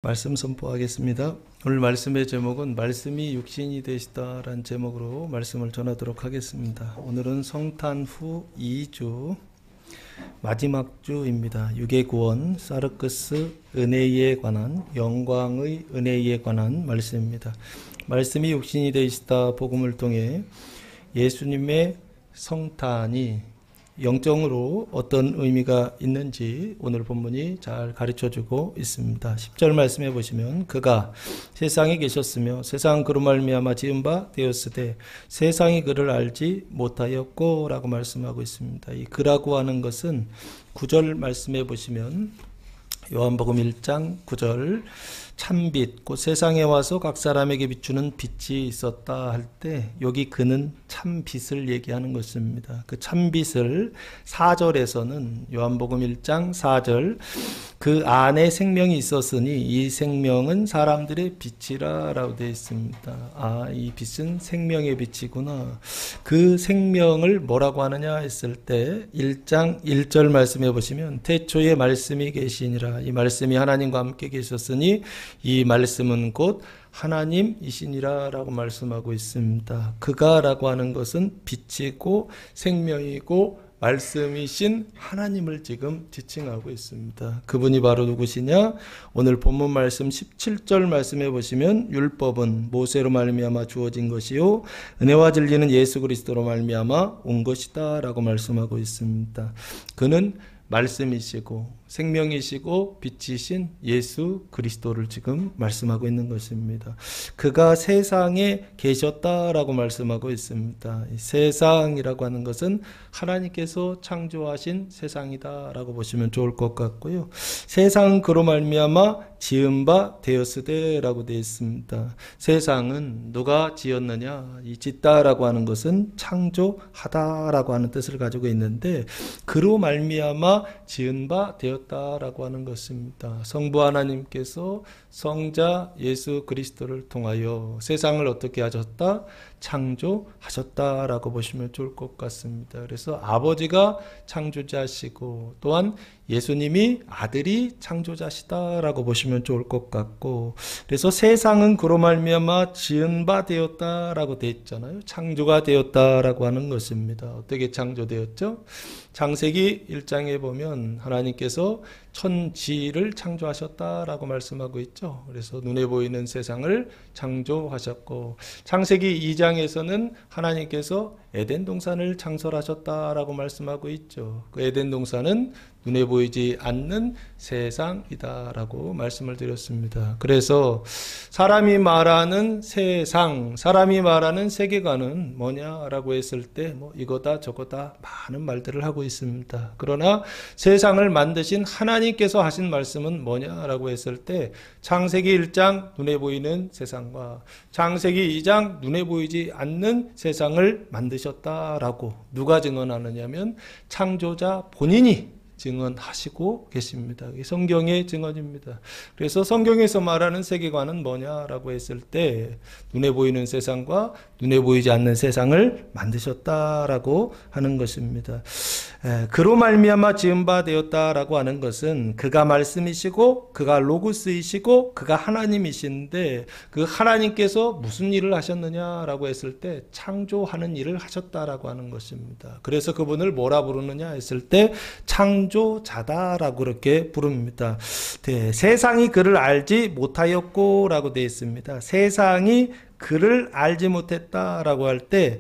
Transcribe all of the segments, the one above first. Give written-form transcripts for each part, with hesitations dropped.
말씀 선포하겠습니다. 오늘 말씀의 제목은 말씀이 육신이 되시다라는 제목으로 말씀을 전하도록 하겠습니다. 오늘은 성탄 후 2주 마지막 주입니다. 육의 구원 사르크스 은혜에 관한 영광의 은혜에 관한 말씀입니다. 말씀이 육신이 되시다 복음을 통해 예수님의 성탄이 영적으로 어떤 의미가 있는지 오늘 본문이 잘 가르쳐주고 있습니다. 10절 말씀해 보시면 그가 세상에 계셨으며 세상은 그로 말미암아 지은 바 되었으되 세상이 그를 알지 못하였고 라고 말씀하고 있습니다. 이 그라고 하는 것은 9절 말씀해 보시면 요한복음 1장 9절 참빛 곧 세상에 와서 각 사람에게 비추는 빛이 있었다 할 때 여기 그는 참빛을 얘기하는 것입니다. 그 참빛을 4절에서는 요한복음 1장 4절 그 안에 생명이 있었으니 이 생명은 사람들의 빛이라 라고 되어 있습니다. 이 빛은 생명의 빛이구나. 그 생명을 뭐라고 하느냐 했을 때 1장 1절 말씀해 보시면 태초에 말씀이 계시니라. 이 말씀이 하나님과 함께 계셨으니 이 말씀은 곧 하나님이시니라 라고 말씀하고 있습니다. 그가 라고 하는 것은 빛이고 생명이고 말씀이신 하나님을 지금 지칭하고 있습니다. 그분이 바로 누구시냐? 오늘 본문 말씀 17절 말씀해 보시면 율법은 모세로 말미암아 주어진 것이요 은혜와 진리는 예수 그리스도로 말미암아 온 것이다 라고 말씀하고 있습니다. 그는 말씀이시고 생명이시고 빛이신 예수 그리스도를 지금 말씀하고 있는 것입니다. 그가 세상에 계셨다라고 말씀하고 있습니다. 이 세상이라고 하는 것은 하나님께서 창조하신 세상이다라고 보시면 좋을 것 같고요. 세상은 그로 말미암아 지은 바 되었으되라고 되어 있습니다. 세상은 누가 지었느냐? 이 짓다라고 하는 것은 창조하다라고 하는 뜻을 가지고 있는데 그로 말미암아 지은 바 되었다라고 하는 것입니다. 성부 하나님께서 성자 예수 그리스도를 통하여 세상을 어떻게 하셨다? 창조하셨다라고 보시면 좋을 것 같습니다. 그래서 아버지가 창조자시고 또한 예수님이 아들이 창조자시다라고 보시면 좋을 것 같고 그래서 세상은 그로 말미암아 지은 바 되었다라고 되어 있잖아요. 창조가 되었다라고 하는 것입니다. 어떻게 창조되었죠? 창세기 1장에 보면 하나님께서 천지를 창조하셨다라고 말씀하고 있죠. 그래서 눈에 보이는 세상을 창조하셨고 창세기 2장에서는 하나님께서 에덴 동산을 창설하셨다라고 말씀하고 있죠. 그 에덴 동산은 눈에 보이지 않는 세상이다라고 말씀을 드렸습니다. 그래서 사람이 말하는 세상, 사람이 말하는 세계관은 뭐냐라고 했을 때 이거다 저거다 많은 말들을 하고 있습니다. 그러나 세상을 만드신 하나님께서 하신 말씀은 뭐냐라고 했을 때 창세기 1장 눈에 보이는 세상과 창세기 2장 눈에 보이지 않는 세상을 만드셨다라고 누가 증언하느냐면 창조자 본인이 증언하시고 계십니다. 성경의 증언입니다. 그래서 성경에서 말하는 세계관은 뭐냐라고 했을 때 눈에 보이는 세상과 눈에 보이지 않는 세상을 만드셨다라고 하는 것입니다. 그로 말미암아 지은 바 되었다라고 하는 것은 그가 말씀이시고 그가 로고스이시고 그가 하나님이신데 그 하나님께서 무슨 일을 하셨느냐라고 했을 때 창조하는 일을 하셨다라고 하는 것입니다. 그래서 그분을 뭐라 부르느냐 했을 때 창조자다라고 그렇게 부릅니다. 세상이 그를 알지 못하였고 라고 되어 있습니다. 세상이 그를 알지 못했다라고 할 때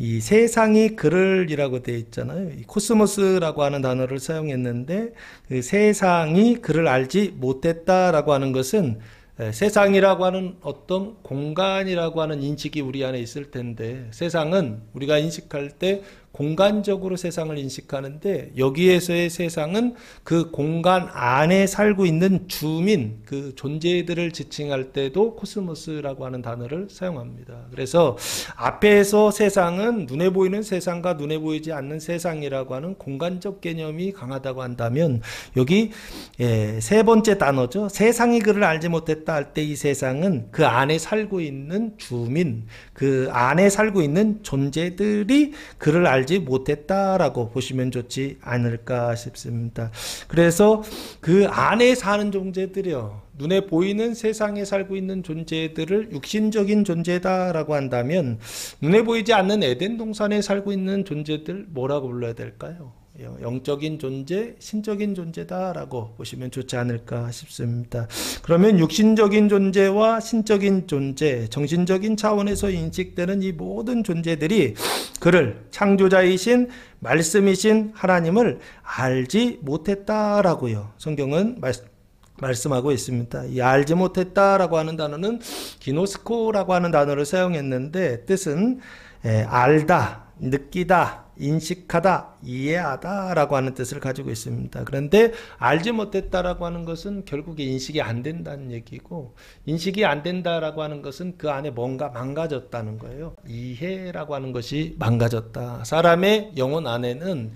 이 세상이 그를 이라고 되어 있잖아요. 이 코스모스라고 하는 단어를 사용했는데 그 세상이 그를 알지 못했다라고 하는 것은 세상이라고 하는 어떤 공간이라고 하는 인식이 우리 안에 있을 텐데 세상은 우리가 인식할 때 공간적으로 세상을 인식하는데 여기에서의 세상은 그 공간 안에 살고 있는 주민, 그 존재들을 지칭할 때도 코스모스라고 하는 단어를 사용합니다. 그래서 앞에서 세상은 눈에 보이는 세상과 눈에 보이지 않는 세상이라고 하는 공간적 개념이 강하다고 한다면 여기 세 번째 단어죠. 세상이 그를 알지 못했다 할 때 이 세상은 그 안에 살고 있는 주민, 그 안에 살고 있는 존재들이 그를 알지 못했다라고 보시면 좋지 않을까 싶습니다. 그래서 그 안에 사는 존재들이요, 눈에 보이는 세상에 살고 있는 존재들을 육신적인 존재다라고 한다면 눈에 보이지 않는 에덴 동산에 살고 있는 존재들 뭐라고 불러야 될까요? 영적인 존재, 신적인 존재다라고 보시면 좋지 않을까 싶습니다. 그러면 육신적인 존재와 신적인 존재, 정신적인 차원에서 인식되는 이 모든 존재들이 그를 창조자이신 말씀이신 하나님을 알지 못했다라고요, 성경은 말씀하고 있습니다. 이 알지 못했다라고 하는 단어는 기노스코라고 하는 단어를 사용했는데 뜻은 알다, 느끼다, 인식하다, 이해하다 라고 하는 뜻을 가지고 있습니다. 그런데 알지 못했다라고 하는 것은 결국에 인식이 안 된다는 얘기고, 인식이 안 된다라고 하는 것은 그 안에 뭔가 망가졌다는 거예요. 이해라고 하는 것이 망가졌다. 사람의 영혼 안에는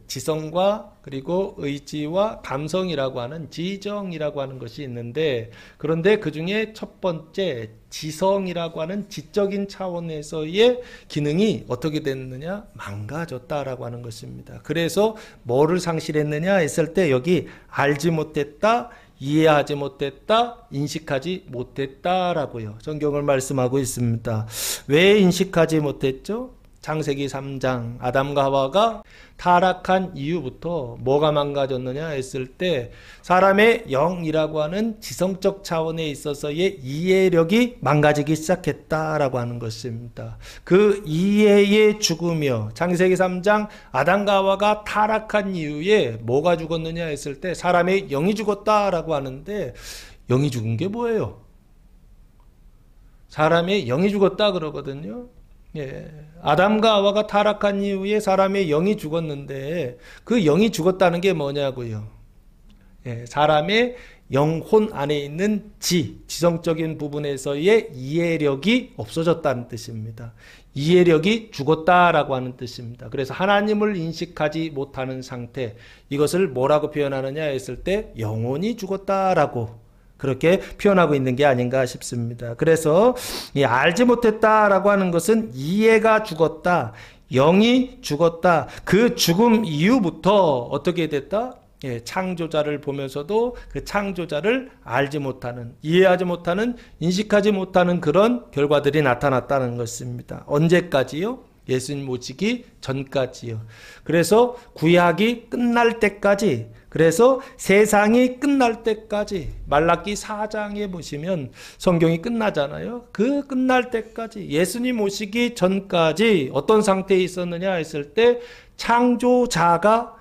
지성과 그리고 의지와 감성이라고 하는 지정이라고 하는 것이 있는데, 그런데 그 중에 첫 번째 지성이라고 하는 지적인 차원에서의 기능이 어떻게 됐느냐? 망가졌다라고 하는 것입니다. 그래서 뭐를 상실했느냐 했을 때 여기 알지 못했다, 이해하지 못했다, 인식하지 못했다라고요, 성경을 말씀하고 있습니다. 왜 인식하지 못했죠? 창세기 3장 아담과 하와가 타락한 이후부터 뭐가 망가졌느냐 했을 때 사람의 영이라고 하는 지성적 차원에 있어서의 이해력이 망가지기 시작했다라고 하는 것입니다. 그 이해의 죽음이요, 창세기 3장 아담과 하와가 타락한 이후에 뭐가 죽었느냐 했을 때 사람의 영이 죽었다라고 하는데, 영이 죽은 게 뭐예요? 사람의 영이 죽었다 그러거든요. 아담과 하와가 타락한 이후에 사람의 영이 죽었는데 그 영이 죽었다는 게 뭐냐고요? 사람의 영혼 안에 있는 지성적인 부분에서의 이해력이 없어졌다는 뜻입니다. 이해력이 죽었다라고 하는 뜻입니다. 그래서 하나님을 인식하지 못하는 상태, 이것을 뭐라고 표현하느냐 했을 때 영혼이 죽었다라고 그렇게 표현하고 있는 게 아닌가 싶습니다. 그래서 알지 못했다라고 하는 것은 이해가 죽었다, 영이 죽었다. 그 죽음 이후부터 어떻게 됐다? 창조자를 보면서도 그 창조자를 알지 못하는, 이해하지 못하는, 인식하지 못하는 그런 결과들이 나타났다는 것입니다. 언제까지요? 예수님 오시기 전까지요. 그래서 구약이 끝날 때까지, 그래서 세상이 끝날 때까지, 말라기 4장에 보시면 성경이 끝나잖아요. 그 끝날 때까지, 예수님 오시기 전까지 어떤 상태에 있었느냐 했을 때 창조자가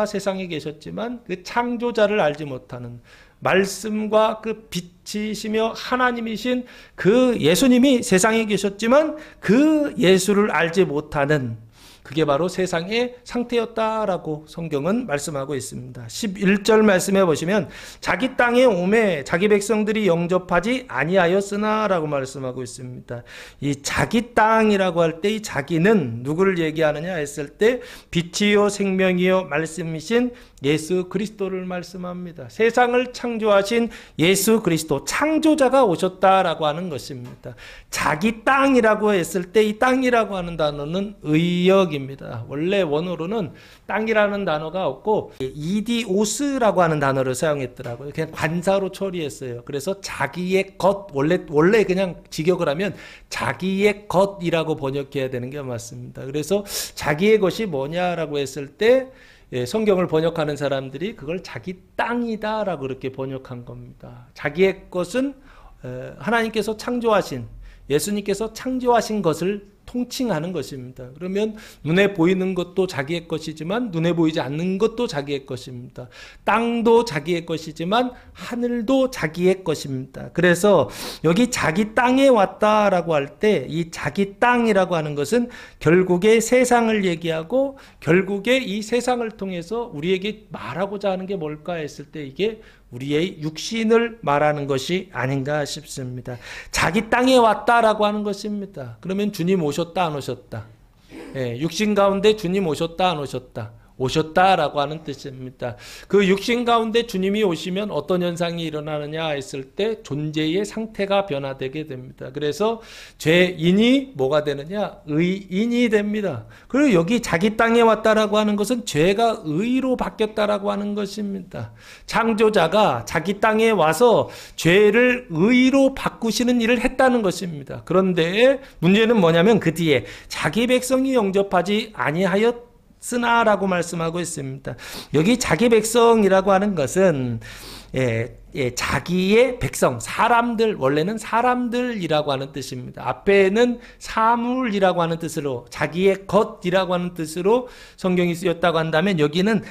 세상에 계셨지만 그 창조자를 알지 못하는, 말씀과 그 빛이시며 하나님이신 그 예수님이 세상에 계셨지만 그 예수를 알지 못하는, 그게 바로 세상의 상태였다라고 성경은 말씀하고 있습니다. 11절 말씀해 보시면 자기 땅에 오매 자기 백성들이 영접하지 아니하였으나 라고 말씀하고 있습니다. 이 자기 땅이라고 할 때 이 자기는 누구를 얘기하느냐 했을 때 빛이요 생명이요 말씀이신 예수 그리스도를 말씀합니다. 세상을 창조하신 예수 그리스도, 창조자가 오셨다라고 하는 것입니다. 자기 땅이라고 했을 때 이 땅이라고 하는 단어는 의역입니다. 원래 원어로는 땅이라는 단어가 없고 이디오스라고 하는 단어를 사용했더라고요. 그냥 관사로 처리했어요. 그래서 자기의 것, 원래 그냥 직역을 하면 자기의 것이라고 번역해야 되는 게 맞습니다. 그래서 자기의 것이 뭐냐라고 했을 때 성경을 번역하는 사람들이 그걸 자기 땅이다라고 그렇게 번역한 겁니다. 자기의 것은 하나님께서 창조하신, 예수님께서 창조하신 것을 통칭하는 것입니다. 그러면 눈에 보이는 것도 자기의 것이지만 눈에 보이지 않는 것도 자기의 것입니다. 땅도 자기의 것이지만 하늘도 자기의 것입니다. 그래서 여기 자기 땅에 왔다라고 할 때 이 자기 땅이라고 하는 것은 결국에 세상을 얘기하고 결국에 이 세상을 통해서 우리에게 말하고자 하는 게 뭘까 했을 때 이게 우리의 육신을 말하는 것이 아닌가 싶습니다. 자기 땅에 왔다라고 하는 것입니다. 그러면 주님 오셨다 안 오셨다? 육신 가운데 주님 오셨다 안 오셨다? 오셨다라고 하는 뜻입니다. 그 육신 가운데 주님이 오시면 어떤 현상이 일어나느냐 했을 때 존재의 상태가 변화되게 됩니다. 그래서 죄인이 뭐가 되느냐? 의인이 됩니다. 그리고 여기 자기 땅에 왔다라고 하는 것은 죄가 의로 바뀌었다라고 하는 것입니다. 창조자가 자기 땅에 와서 죄를 의로 바꾸시는 일을 했다는 것입니다. 그런데 문제는 뭐냐면 그 뒤에 자기 백성이 영접하지 아니하였 쓰나라고 말씀하고 있습니다. 여기 자기 백성이라고 하는 것은 자기의 백성, 사람들, 원래는 사람들이라고 하는 뜻입니다. 앞에는 사물이라고 하는 뜻으로, 자기의 것이라고 하는 뜻으로 성경이 쓰였다고 한다면 여기는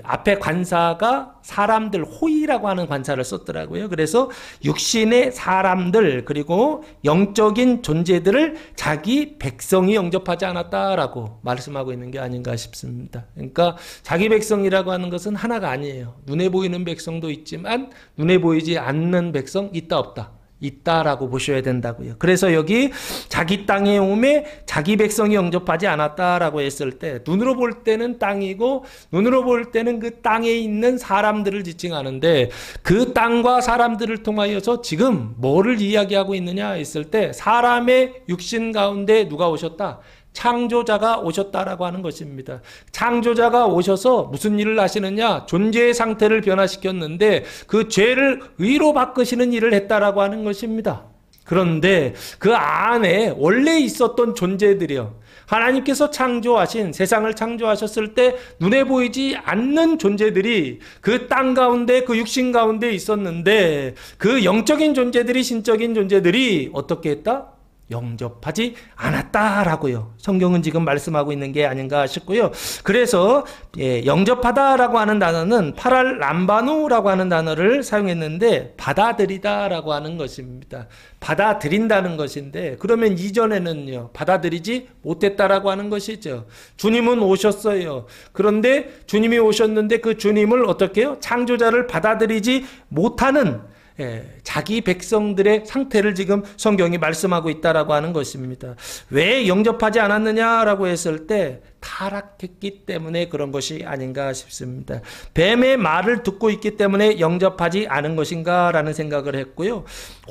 앞에 관사가 사람들, 호이라고 하는 관사를 썼더라고요. 그래서 육신의 사람들 그리고 영적인 존재들을 자기 백성이 영접하지 않았다라고 말씀하고 있는 게 아닌가 싶습니다. 그러니까 자기 백성이라고 하는 것은 하나가 아니에요. 눈에 보이는 백성도 있지만 눈에 보이지 않는 백성 있다 없다. 있다라고 보셔야 된다고요. 그래서 여기 자기 땅에 오매 자기 백성이 영접하지 않았다라고 했을 때 눈으로 볼 때는 땅이고 눈으로 볼 때는 그 땅에 있는 사람들을 지칭하는데 그 땅과 사람들을 통하여서 지금 뭐를 이야기하고 있느냐 했을 때 사람의 육신 가운데 누가 오셨다? 창조자가 오셨다라고 하는 것입니다. 창조자가 오셔서 무슨 일을 하시느냐? 존재의 상태를 변화시켰는데 그 죄를 의로 바꾸시는 일을 했다라고 하는 것입니다. 그런데 그 안에 원래 있었던 존재들이요. 하나님께서 창조하신 세상을 창조하셨을 때 눈에 보이지 않는 존재들이 그 땅 가운데 그 육신 가운데 있었는데 그 영적인 존재들이 신적인 존재들이 어떻게 했다? 영접하지 않았다라고요. 성경은 지금 말씀하고 있는 게 아닌가 싶고요. 그래서 영접하다라고 하는 단어는 파랄람바누라고 하는 단어를 사용했는데 받아들이다라고 하는 것입니다. 받아들인다는 것인데 그러면 이전에는요. 받아들이지 못했다라고 하는 것이죠. 주님은 오셨어요. 그런데 주님이 오셨는데 그 주님을 어떻게 해요? 창조자를 받아들이지 못하는 자기 백성들의 상태를 지금 성경이 말씀하고 있다라고 하는 것입니다. 왜 영접하지 않았느냐라고 했을 때 타락했기 때문에 그런 것이 아닌가 싶습니다. 뱀의 말을 듣고 있기 때문에 영접하지 않은 것인가 라는 생각을 했고요.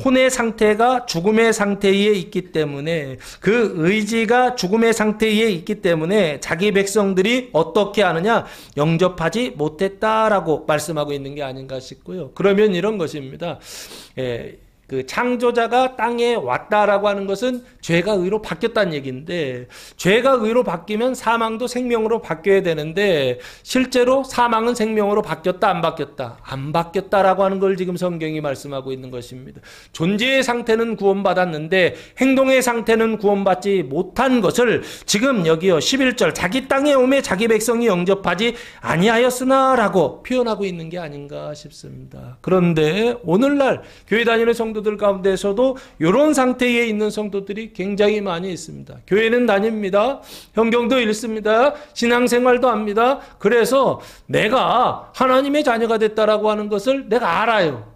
혼의 상태가 죽음의 상태에 있기 때문에 그 의지가 죽음의 상태에 있기 때문에 자기 백성들이 어떻게 하느냐? 영접하지 못했다라고 말씀하고 있는 게 아닌가 싶고요. 그러면 이런 것입니다. 그 창조자가 땅에 왔다라고 하는 것은 죄가 의로 바뀌었다는 얘기인데 죄가 의로 바뀌면 사망도 생명으로 바뀌어야 되는데 실제로 사망은 생명으로 바뀌었다 안 바뀌었다? 안 바뀌었다라고 하는 걸 지금 성경이 말씀하고 있는 것입니다. 존재의 상태는 구원받았는데 행동의 상태는 구원받지 못한 것을 지금 여기요 11절 자기 땅에 오매 자기 백성이 영접하지 아니하였으나 라고 표현하고 있는 게 아닌가 싶습니다. 그런데 오늘날 교회 다니는 성도들 가운데서도 이런 상태에 있는 성도들이 굉장히 많이 있습니다. 교회는 다닙니다. 성경도 읽습니다. 신앙생활도 합니다. 그래서 내가 하나님의 자녀가 됐다라고 하는 것을 내가 알아요.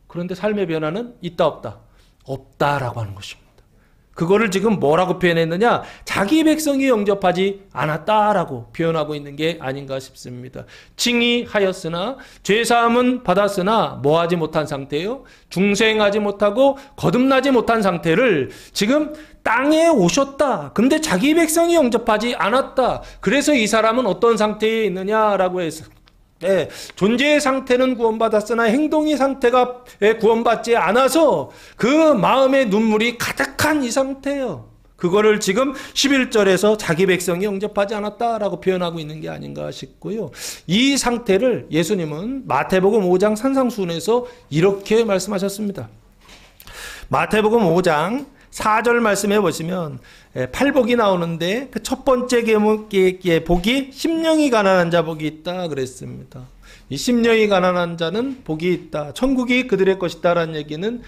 그런데 삶의 변화는 있다 없다? 없다라고 하는 것입니다. 그거를 지금 뭐라고 표현했느냐? 자기 백성이 영접하지 않았다라고 표현하고 있는 게 아닌가 싶습니다. 칭의하였으나 죄사함은 받았으나 뭐하지 못한 상태요? 중생하지 못하고 거듭나지 못한 상태를 지금 땅에 오셨다. 근데 자기 백성이 영접하지 않았다. 그래서 이 사람은 어떤 상태에 있느냐라고 해서 존재의 상태는 구원받았으나 행동의 상태가 구원받지 않아서 그 마음의 눈물이 가득한 이 상태예요. 그거를 지금 11절에서 자기 백성이 영접하지 않았다라고 표현하고 있는 게 아닌가 싶고요. 이 상태를 예수님은 마태복음 5장 산상수훈에서 이렇게 말씀하셨습니다. 마태복음 5장 4절 말씀해 보시면 팔복이 나오는데 그 첫 번째 복이 심령이 가난한 자 복이 있다 그랬습니다. 이 심령이 가난한 자는 복이 있다. 천국이 그들의 것이다라는 얘기는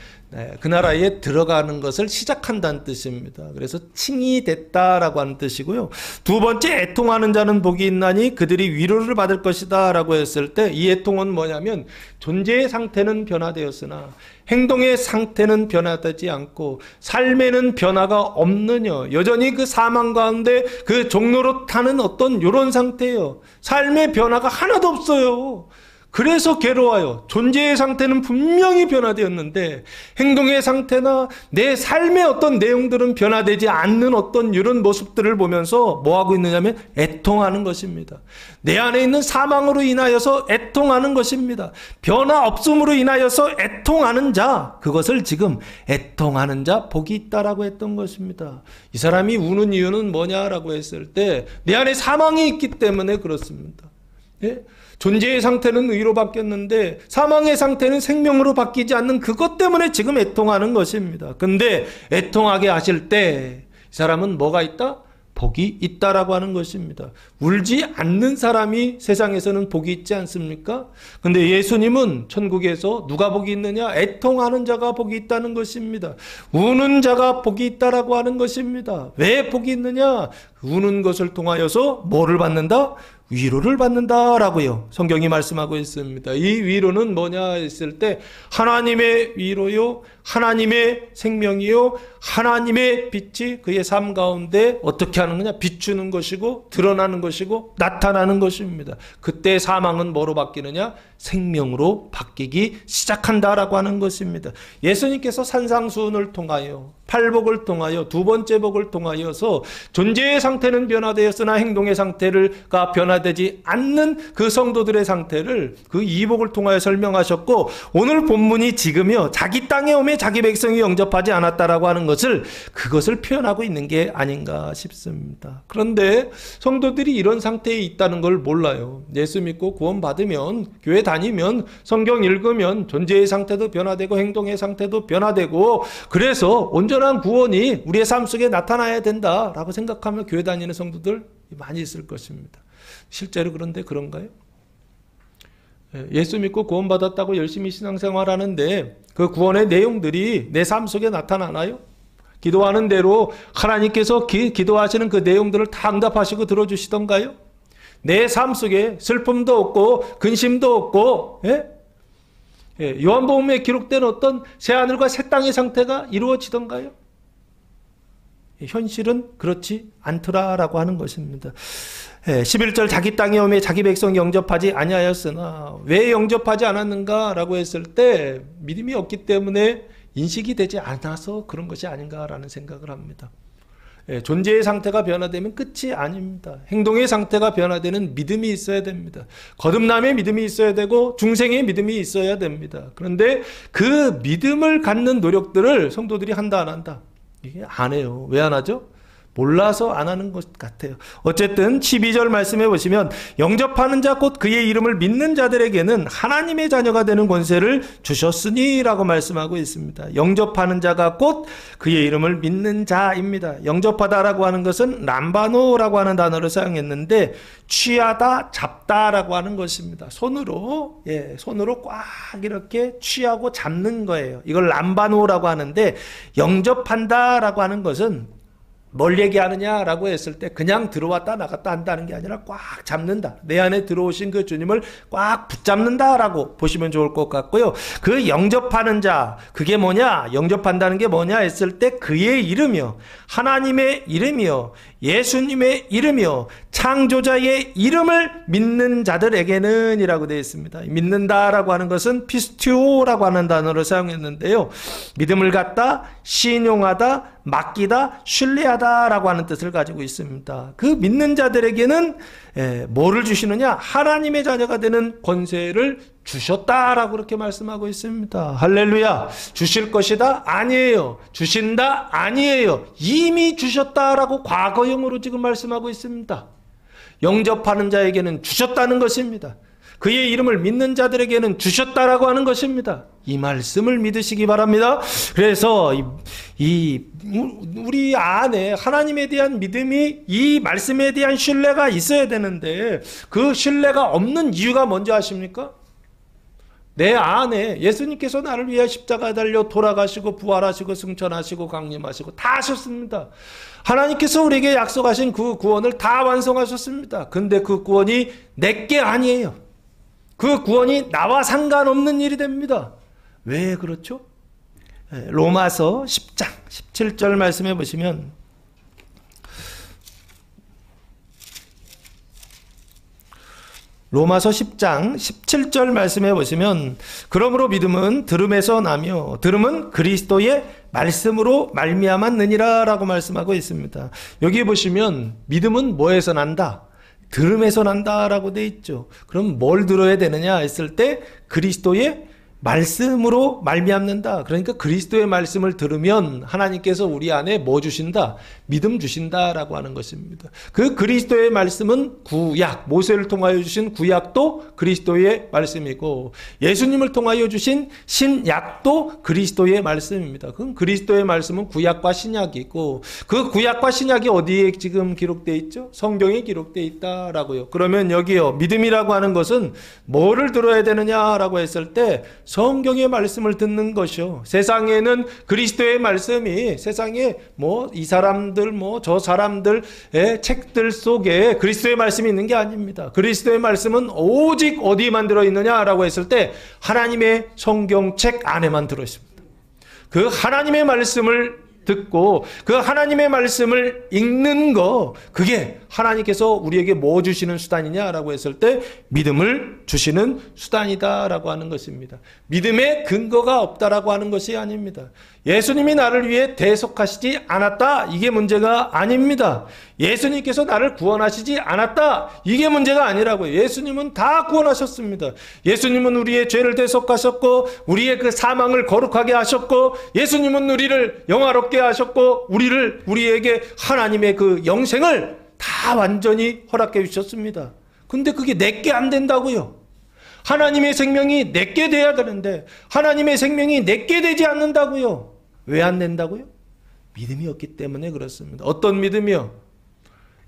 그 나라에 들어가는 것을 시작한다는 뜻입니다. 그래서 칭이 됐다라고 하는 뜻이고요. 두 번째, 애통하는 자는 복이 있나니 그들이 위로를 받을 것이다 라고 했을 때 이 애통은 뭐냐면 존재의 상태는 변화되었으나 행동의 상태는 변화되지 않고 삶에는 변화가 없느냐, 여전히 그 사망 가운데 그 종로로 타는 어떤 이런 상태예요. 삶의 변화가 하나도 없어요. 그래서 괴로워요. 존재의 상태는 분명히 변화되었는데 행동의 상태나 내 삶의 어떤 내용들은 변화되지 않는 어떤 이런 모습들을 보면서 뭐하고 있느냐면 애통하는 것입니다. 내 안에 있는 사망으로 인하여서 애통하는 것입니다. 변화 없음으로 인하여서 애통하는 자, 그것을 지금 애통하는 자 복이 있다라고 했던 것입니다. 이 사람이 우는 이유는 뭐냐라고 했을 때 내 안에 사망이 있기 때문에 그렇습니다. 예? 존재의 상태는 의로 바뀌었는데 사망의 상태는 생명으로 바뀌지 않는 그것 때문에 지금 애통하는 것입니다. 근데 애통하게 하실 때 이 사람은 뭐가 있다? 복이 있다라고 하는 것입니다. 울지 않는 사람이 세상에서는 복이 있지 않습니까? 근데 예수님은 천국에서 누가 복이 있느냐? 애통하는 자가 복이 있다는 것입니다. 우는 자가 복이 있다라고 하는 것입니다. 왜 복이 있느냐? 우는 것을 통하여서 뭐를 받는다? 위로를 받는다라고요. 성경이 말씀하고 있습니다. 이 위로는 뭐냐 했을 때 하나님의 위로요, 하나님의 생명이요, 하나님의 빛이 그의 삶 가운데 어떻게 하는 거냐? 비추는 것이고 드러나는 것이고 나타나는 것입니다. 그때 사망은 뭐로 바뀌느냐? 생명으로 바뀌기 시작한다라고 하는 것입니다. 예수님께서 산상수훈을 통하여 팔복을 통하여 두 번째 복을 통하여서 존재의 상태는 변화되었으나 행동의 상태가 변화되지 않는 그 성도들의 상태를 그 이복을 통하여 설명하셨고, 오늘 본문이 지금요 자기 땅에 오매 자기 백성이 영접하지 않았다라고 하는 것을 그것을 표현하고 있는 게 아닌가 싶습니다. 그런데 성도들이 이런 상태에 있다는 걸 몰라요. 예수 믿고 구원 받으면 교회 다니면 성경 읽으면 존재의 상태도 변화되고 행동의 상태도 변화되고 그래서 온전한 구원이 우리의 삶 속에 나타나야 된다라고 생각하면 교회 다니는 성도들 많이 있을 것입니다. 실제로 그런데 그런가요? 예수 믿고 구원 받았다고 열심히 신앙생활하는데 그 구원의 내용들이 내 삶 속에 나타나나요? 기도하는 대로 하나님께서 기도하시는 그 내용들을 다 응답하시고 들어주시던가요? 내 삶 속에 슬픔도 없고 근심도 없고 요한복음에 기록된 어떤 새하늘과 새 땅의 상태가 이루어지던가요? 현실은 그렇지 않더라라고 하는 것입니다. 11절 자기 땅에 오매 자기 백성 영접하지 아니하였으나 왜 영접하지 않았는가라고 했을 때 믿음이 없기 때문에 인식이 되지 않아서 그런 것이 아닌가라는 생각을 합니다. 존재의 상태가 변화되면 끝이 아닙니다. 행동의 상태가 변화되는 믿음이 있어야 됩니다. 거듭남의 믿음이 있어야 되고 중생의 믿음이 있어야 됩니다. 그런데 그 믿음을 갖는 노력들을 성도들이 한다 안 한다? 이게 안 해요. 왜 안 하죠? 몰라서 안 하는 것 같아요. 어쨌든 12절 말씀해 보시면 영접하는 자 곧 그의 이름을 믿는 자들에게는 하나님의 자녀가 되는 권세를 주셨으니 라고 말씀하고 있습니다. 영접하는 자가 곧 그의 이름을 믿는 자입니다. 영접하다라고 하는 것은 람바노라고 하는 단어를 사용했는데 취하다, 잡다라고 하는 것입니다. 손으로 꽉 이렇게 취하고 잡는 거예요. 이걸 람바노라고 하는데 영접한다라고 하는 것은 뭘 얘기하느냐라고 했을 때 그냥 들어왔다 나갔다 한다는 게 아니라 꽉 잡는다. 내 안에 들어오신 그 주님을 꽉 붙잡는다라고 보시면 좋을 것 같고요. 그 영접하는 자, 그게 뭐냐? 영접한다는 게 뭐냐 했을 때 그의 이름이요, 하나님의 이름이요, 예수님의 이름이요, 창조자의 이름을 믿는 자들에게는 이라고 되어 있습니다. 믿는다라고 하는 것은 피스티오라고 하는 단어를 사용했는데요. 믿음을 갖다, 신용하다, 맡기다, 신뢰하다라고 하는 뜻을 가지고 있습니다. 그 믿는 자들에게는 뭐를 주시느냐? 하나님의 자녀가 되는 권세를 주셨다라고 그렇게 말씀하고 있습니다. 할렐루야. 주실 것이다? 아니에요. 주신다? 아니에요. 이미 주셨다라고 과거형으로 지금 말씀하고 있습니다. 영접하는 자에게는 주셨다는 것입니다. 그의 이름을 믿는 자들에게는 주셨다라고 하는 것입니다. 이 말씀을 믿으시기 바랍니다. 그래서 우리 안에 하나님에 대한 믿음이, 이 말씀에 대한 신뢰가 있어야 되는데 그 신뢰가 없는 이유가 뭔지 아십니까? 내 안에 예수님께서 나를 위해 십자가에 달려 돌아가시고 부활하시고 승천하시고 강림하시고 다 하셨습니다. 하나님께서 우리에게 약속하신 그 구원을 다 완성하셨습니다. 근데 그 구원이 내게 아니에요. 그 구원이 나와 상관없는 일이 됩니다. 왜 그렇죠? 로마서 10장 17절 말씀해 보시면 로마서 10장 17절 말씀해 보시면 그러므로 믿음은 들음에서 나며 들음은 그리스도의 말씀으로 말미암았느니라 라고 말씀하고 있습니다. 여기 보시면 믿음은 뭐에서 난다? 들음에서 난다 라고 돼 있죠. 그럼 뭘 들어야 되느냐 했을 때 그리스도의 말씀으로 말미암는다. 그러니까 그리스도의 말씀을 들으면 하나님께서 우리 안에 뭐 주신다? 믿음 주신다라고 하는 것입니다. 그 그리스도의 말씀은 구약, 모세를 통하여 주신 구약도 그리스도의 말씀이고 예수님을 통하여 주신 신약도 그리스도의 말씀입니다. 그럼 그리스도의 말씀은 구약과 신약이고 그 구약과 신약이 어디에 지금 기록되어 있죠? 성경에 기록되어 있다라고요. 그러면 여기요. 믿음이라고 하는 것은 뭐를 들어야 되느냐라고 했을 때 성경의 말씀을 듣는 것이요. 세상에는 그리스도의 말씀이 세상에 뭐 이 사람들 뭐 저 사람들의 책들 속에 그리스도의 말씀이 있는 게 아닙니다. 그리스도의 말씀은 오직 어디에만 들어있느냐라고 했을 때 하나님의 성경책 안에만 들어있습니다. 그 하나님의 말씀을 듣고 그 하나님의 말씀을 읽는 거 그게 하나님께서 우리에게 뭐 주시는 수단이냐라고 했을 때 믿음을 주시는 수단이다라고 하는 것입니다. 믿음에 근거가 없다라고 하는 것이 아닙니다. 예수님이 나를 위해 대속하시지 않았다 이게 문제가 아닙니다. 예수님께서 나를 구원하시지 않았다 이게 문제가 아니라고요. 예수님은 다 구원하셨습니다. 예수님은 우리의 죄를 대속하셨고 우리의 그 사망을 거룩하게 하셨고 예수님은 우리를 영화롭게 하셨고 우리에게 하나님의 그 영생을 다 완전히 허락해 주셨습니다. 근데 그게 내게 안 된다고요. 하나님의 생명이 내게 돼야 되는데 하나님의 생명이 내게 되지 않는다고요. 왜 안 된다고요? 믿음이 없기 때문에 그렇습니다. 어떤 믿음이요?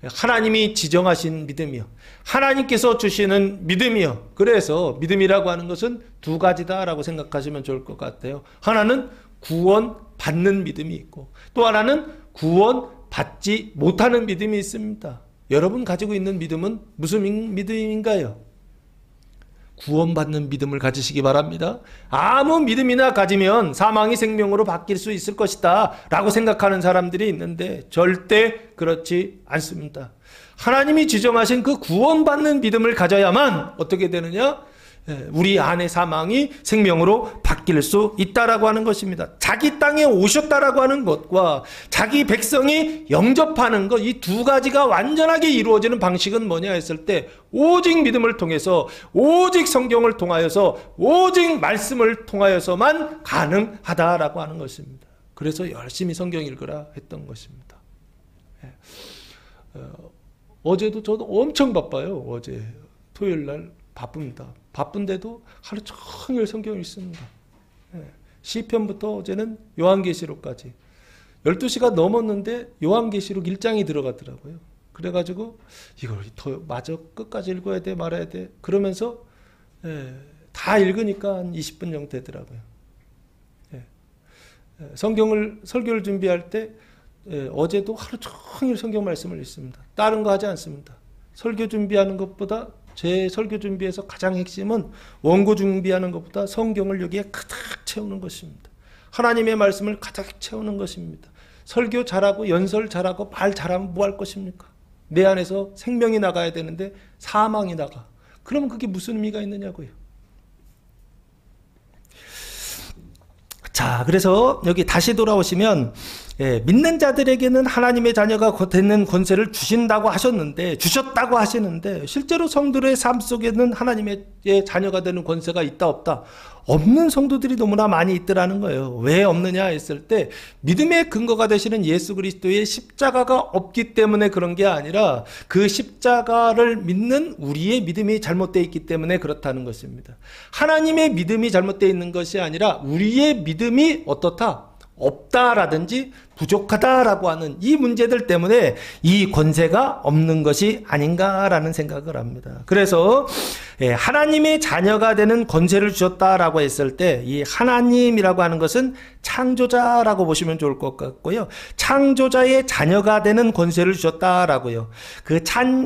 하나님이 지정하신 믿음이요. 하나님께서 주시는 믿음이요. 그래서 믿음이라고 하는 것은 두 가지다라고 생각하시면 좋을 것 같아요. 하나는 구원 받는 믿음이 있고 또 하나는 구원 받지 못하는 믿음이 있습니다. 여러분 가지고 있는 믿음은 무슨 믿음인가요? 구원받는 믿음을 가지시기 바랍니다. 아무 믿음이나 가지면 사망이 생명으로 바뀔 수 있을 것이다 라고 생각하는 사람들이 있는데 절대 그렇지 않습니다. 하나님이 지정하신 그 구원받는 믿음을 가져야만 어떻게 되느냐? 우리 안의 사망이 생명으로 바뀔 수 있다라고 하는 것입니다. 자기 땅에 오셨다라고 하는 것과 자기 백성이 영접하는 것, 이 두 가지가 완전하게 이루어지는 방식은 뭐냐 했을 때 오직 믿음을 통해서 오직 성경을 통하여서 오직 말씀을 통하여서만 가능하다라고 하는 것입니다. 그래서 열심히 성경 읽으라 했던 것입니다. 어제도 저도 엄청 바빠요. 어제 토요일 날 바쁩니다. 바쁜데도 하루 종일 성경을 읽습니다. 시편부터 어제는 요한계시록까지 12시가 넘었는데 요한계시록 1장이 들어가더라고요. 그래가지고 이걸 더 마저 끝까지 읽어야 돼 말아야 돼 그러면서 다 읽으니까 한 20분 정도 되더라고요. 설교를 준비할 때 어제도 하루 종일 성경 말씀을 읽습니다. 다른 거 하지 않습니다. 설교 준비하는 것보다 제 설교 준비에서 가장 핵심은 원고 준비하는 것보다 성경을 여기에 가득 채우는 것입니다. 하나님의 말씀을 가득 채우는 것입니다. 설교 잘하고 연설 잘하고 말 잘하면 뭐 할 것입니까? 내 안에서 생명이 나가야 되는데 사망이 나가. 그러면 그게 무슨 의미가 있느냐고요. 자, 그래서 여기 다시 돌아오시면 믿는 자들에게는 하나님의 자녀가 되는 권세를 주셨다고 하시는데 실제로 성도들의 삶 속에는 하나님의 자녀가 되는 권세가 있다 없다? 없는 성도들이 너무나 많이 있더라는 거예요. 왜 없느냐 했을 때 믿음의 근거가 되시는 예수 그리스도의 십자가가 없기 때문에 그런 게 아니라 그 십자가를 믿는 우리의 믿음이 잘못되어 있기 때문에 그렇다는 것입니다. 하나님의 믿음이 잘못되어 있는 것이 아니라 우리의 믿음이 어떻다? 없다라든지 부족하다라고 하는 이 문제들 때문에 이 권세가 없는 것이 아닌가라는 생각을 합니다. 그래서 하나님의 자녀가 되는 권세를 주셨다라고 했을 때 이 하나님이라고 하는 것은 창조자라고 보시면 좋을 것 같고요. 창조자의 자녀가 되는 권세를 주셨다라고요.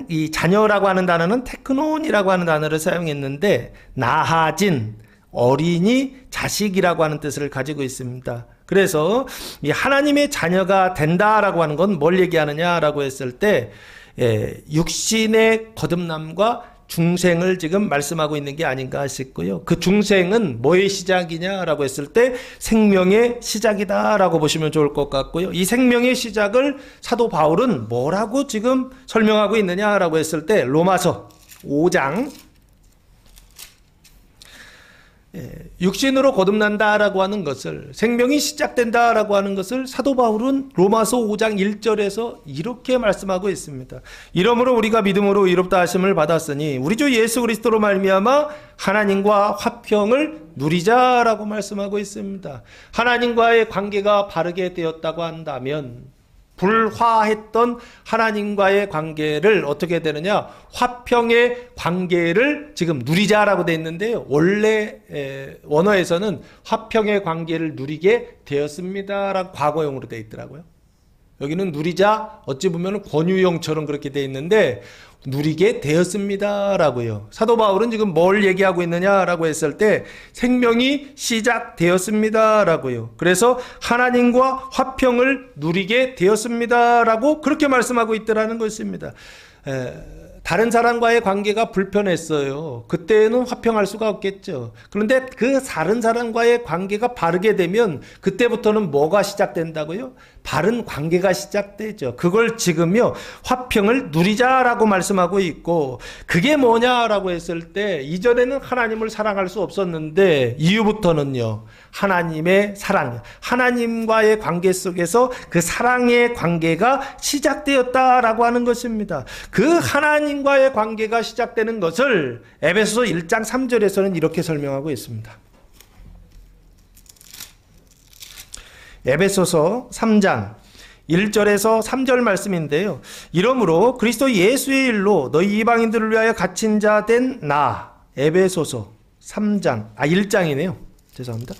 이 자녀라고 하는 단어는 테크논이라고 하는 단어를 사용했는데 나아진 어린이 자식이라고 하는 뜻을 가지고 있습니다. 그래서 이 하나님의 자녀가 된다라고 하는 건 뭘 얘기하느냐라고 했을 때 육신의 거듭남과 중생을 지금 말씀하고 있는 게 아닌가 싶고요. 그 중생은 뭐의 시작이냐라고 했을 때 생명의 시작이다라고 보시면 좋을 것 같고요. 이 생명의 시작을 사도 바울은 뭐라고 지금 설명하고 있느냐라고 했을 때 로마서 5장 육신으로 거듭난다라고 하는 것을, 생명이 시작된다라고 하는 것을 사도 바울은 로마서 5장 1절에서 이렇게 말씀하고 있습니다. 이러므로 우리가 믿음으로 의롭다 하심을 받았으니 우리 주 예수 그리스도로 말미암아 하나님과 화평을 누리자라고 말씀하고 있습니다. 하나님과의 관계가 바르게 되었다고 한다면 불화했던 하나님과의 관계를 어떻게 되느냐, 화평의 관계를 지금 누리자라고 되어 있는데요. 원래 원어에서는 화평의 관계를 누리게 되었습니다라고 과거형으로 되어 있더라고요. 여기는 누리자, 어찌 보면 권유형처럼 그렇게 되어 있는데 누리게 되었습니다라고요. 사도 바울은 지금 뭘 얘기하고 있느냐라고 했을 때 생명이 시작되었습니다라고요. 그래서 하나님과 화평을 누리게 되었습니다라고 그렇게 말씀하고 있더라는 것입니다. 다른 사람과의 관계가 불편했어요. 그때는 화평할 수가 없겠죠. 그런데 그 다른 사람과의 관계가 바르게 되면 그때부터는 뭐가 시작된다고요? 바른 관계가 시작되죠. 그걸 지금요, 화평을 누리자라고 말씀하고 있고, 그게 뭐냐라고 했을 때 이전에는 하나님을 사랑할 수 없었는데 이후부터는요, 하나님의 사랑, 하나님과의 관계 속에서 그 사랑의 관계가 시작되었다라고 하는 것입니다. 그 하나님과의 관계가 시작되는 것을 에베소서 1장 3절에서는 이렇게 설명하고 있습니다. 에베소서 3장 1절에서 3절 말씀인데요. 이러므로 그리스도 예수의 일로 너희 이방인들을 위하여 갇힌 자 된 나, 에베소서 1장이네요. 죄송합니다.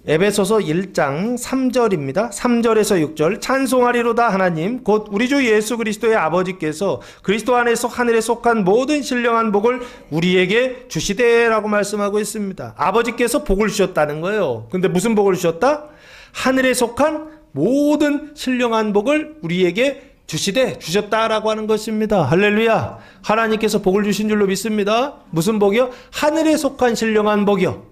에베소서 1장 3절입니다. 3절에서 6절 찬송하리로다 하나님 곧 우리 주 예수 그리스도의 아버지께서 그리스도 안에서 하늘에 속한 모든 신령한 복을 우리에게 주시되라고 말씀하고 있습니다. 아버지께서 복을 주셨다는 거예요. 근데 무슨 복을 주셨다? 하늘에 속한 모든 신령한 복을 우리에게 주셨다라고 하는 것입니다. 할렐루야. 하나님께서 복을 주신 줄로 믿습니다. 무슨 복이요? 하늘에 속한 신령한 복이요.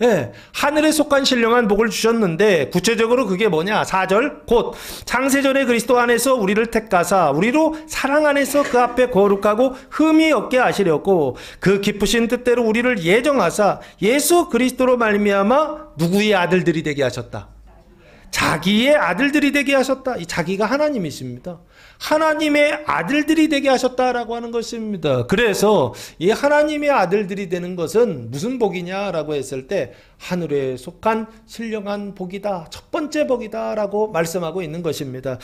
네, 하늘에 속한 신령한 복을 주셨는데 구체적으로 그게 뭐냐? 4절 곧 창세전에 그리스도 안에서 우리를 택하사 우리로 사랑 안에서 그 앞에 거룩하고 흠이 없게 하시려고 그 기쁘신 뜻대로 우리를 예정하사 예수 그리스도로 말미암아 누구의 아들들이 되게 하셨다? 자기의 아들들이 되게 하셨다. 이 자기가 하나님이십니다. 하나님의 아들들이 되게 하셨다라고 하는 것입니다. 그래서 이 하나님의 아들들이 되는 것은 무슨 복이냐라고 했을 때 하늘에 속한 신령한 복이다. 첫 번째 복이다라고 말씀하고 있는 것입니다.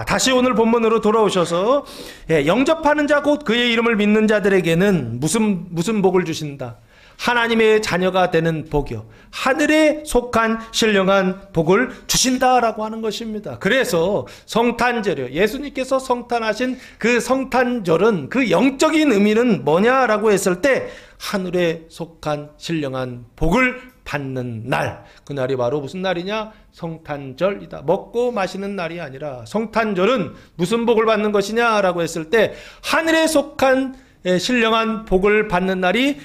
다시 오늘 본문으로 돌아오셔서 영접하는 자 곧 그의 이름을 믿는 자들에게는 무슨 복을 주신다? 하나님의 자녀가 되는 복이요. 하늘에 속한 신령한 복을 주신다라고 하는 것입니다. 그래서 성탄절이요. 예수님께서 성탄하신 그 성탄절은 그 영적인 의미는 뭐냐라고 했을 때 하늘에 속한 신령한 복을 받는 날. 그날이 바로 무슨 날이냐? 성탄절이다. 먹고 마시는 날이 아니라 성탄절은 무슨 복을 받는 것이냐라고 했을 때 하늘에 속한 신령한 복을 받는 날이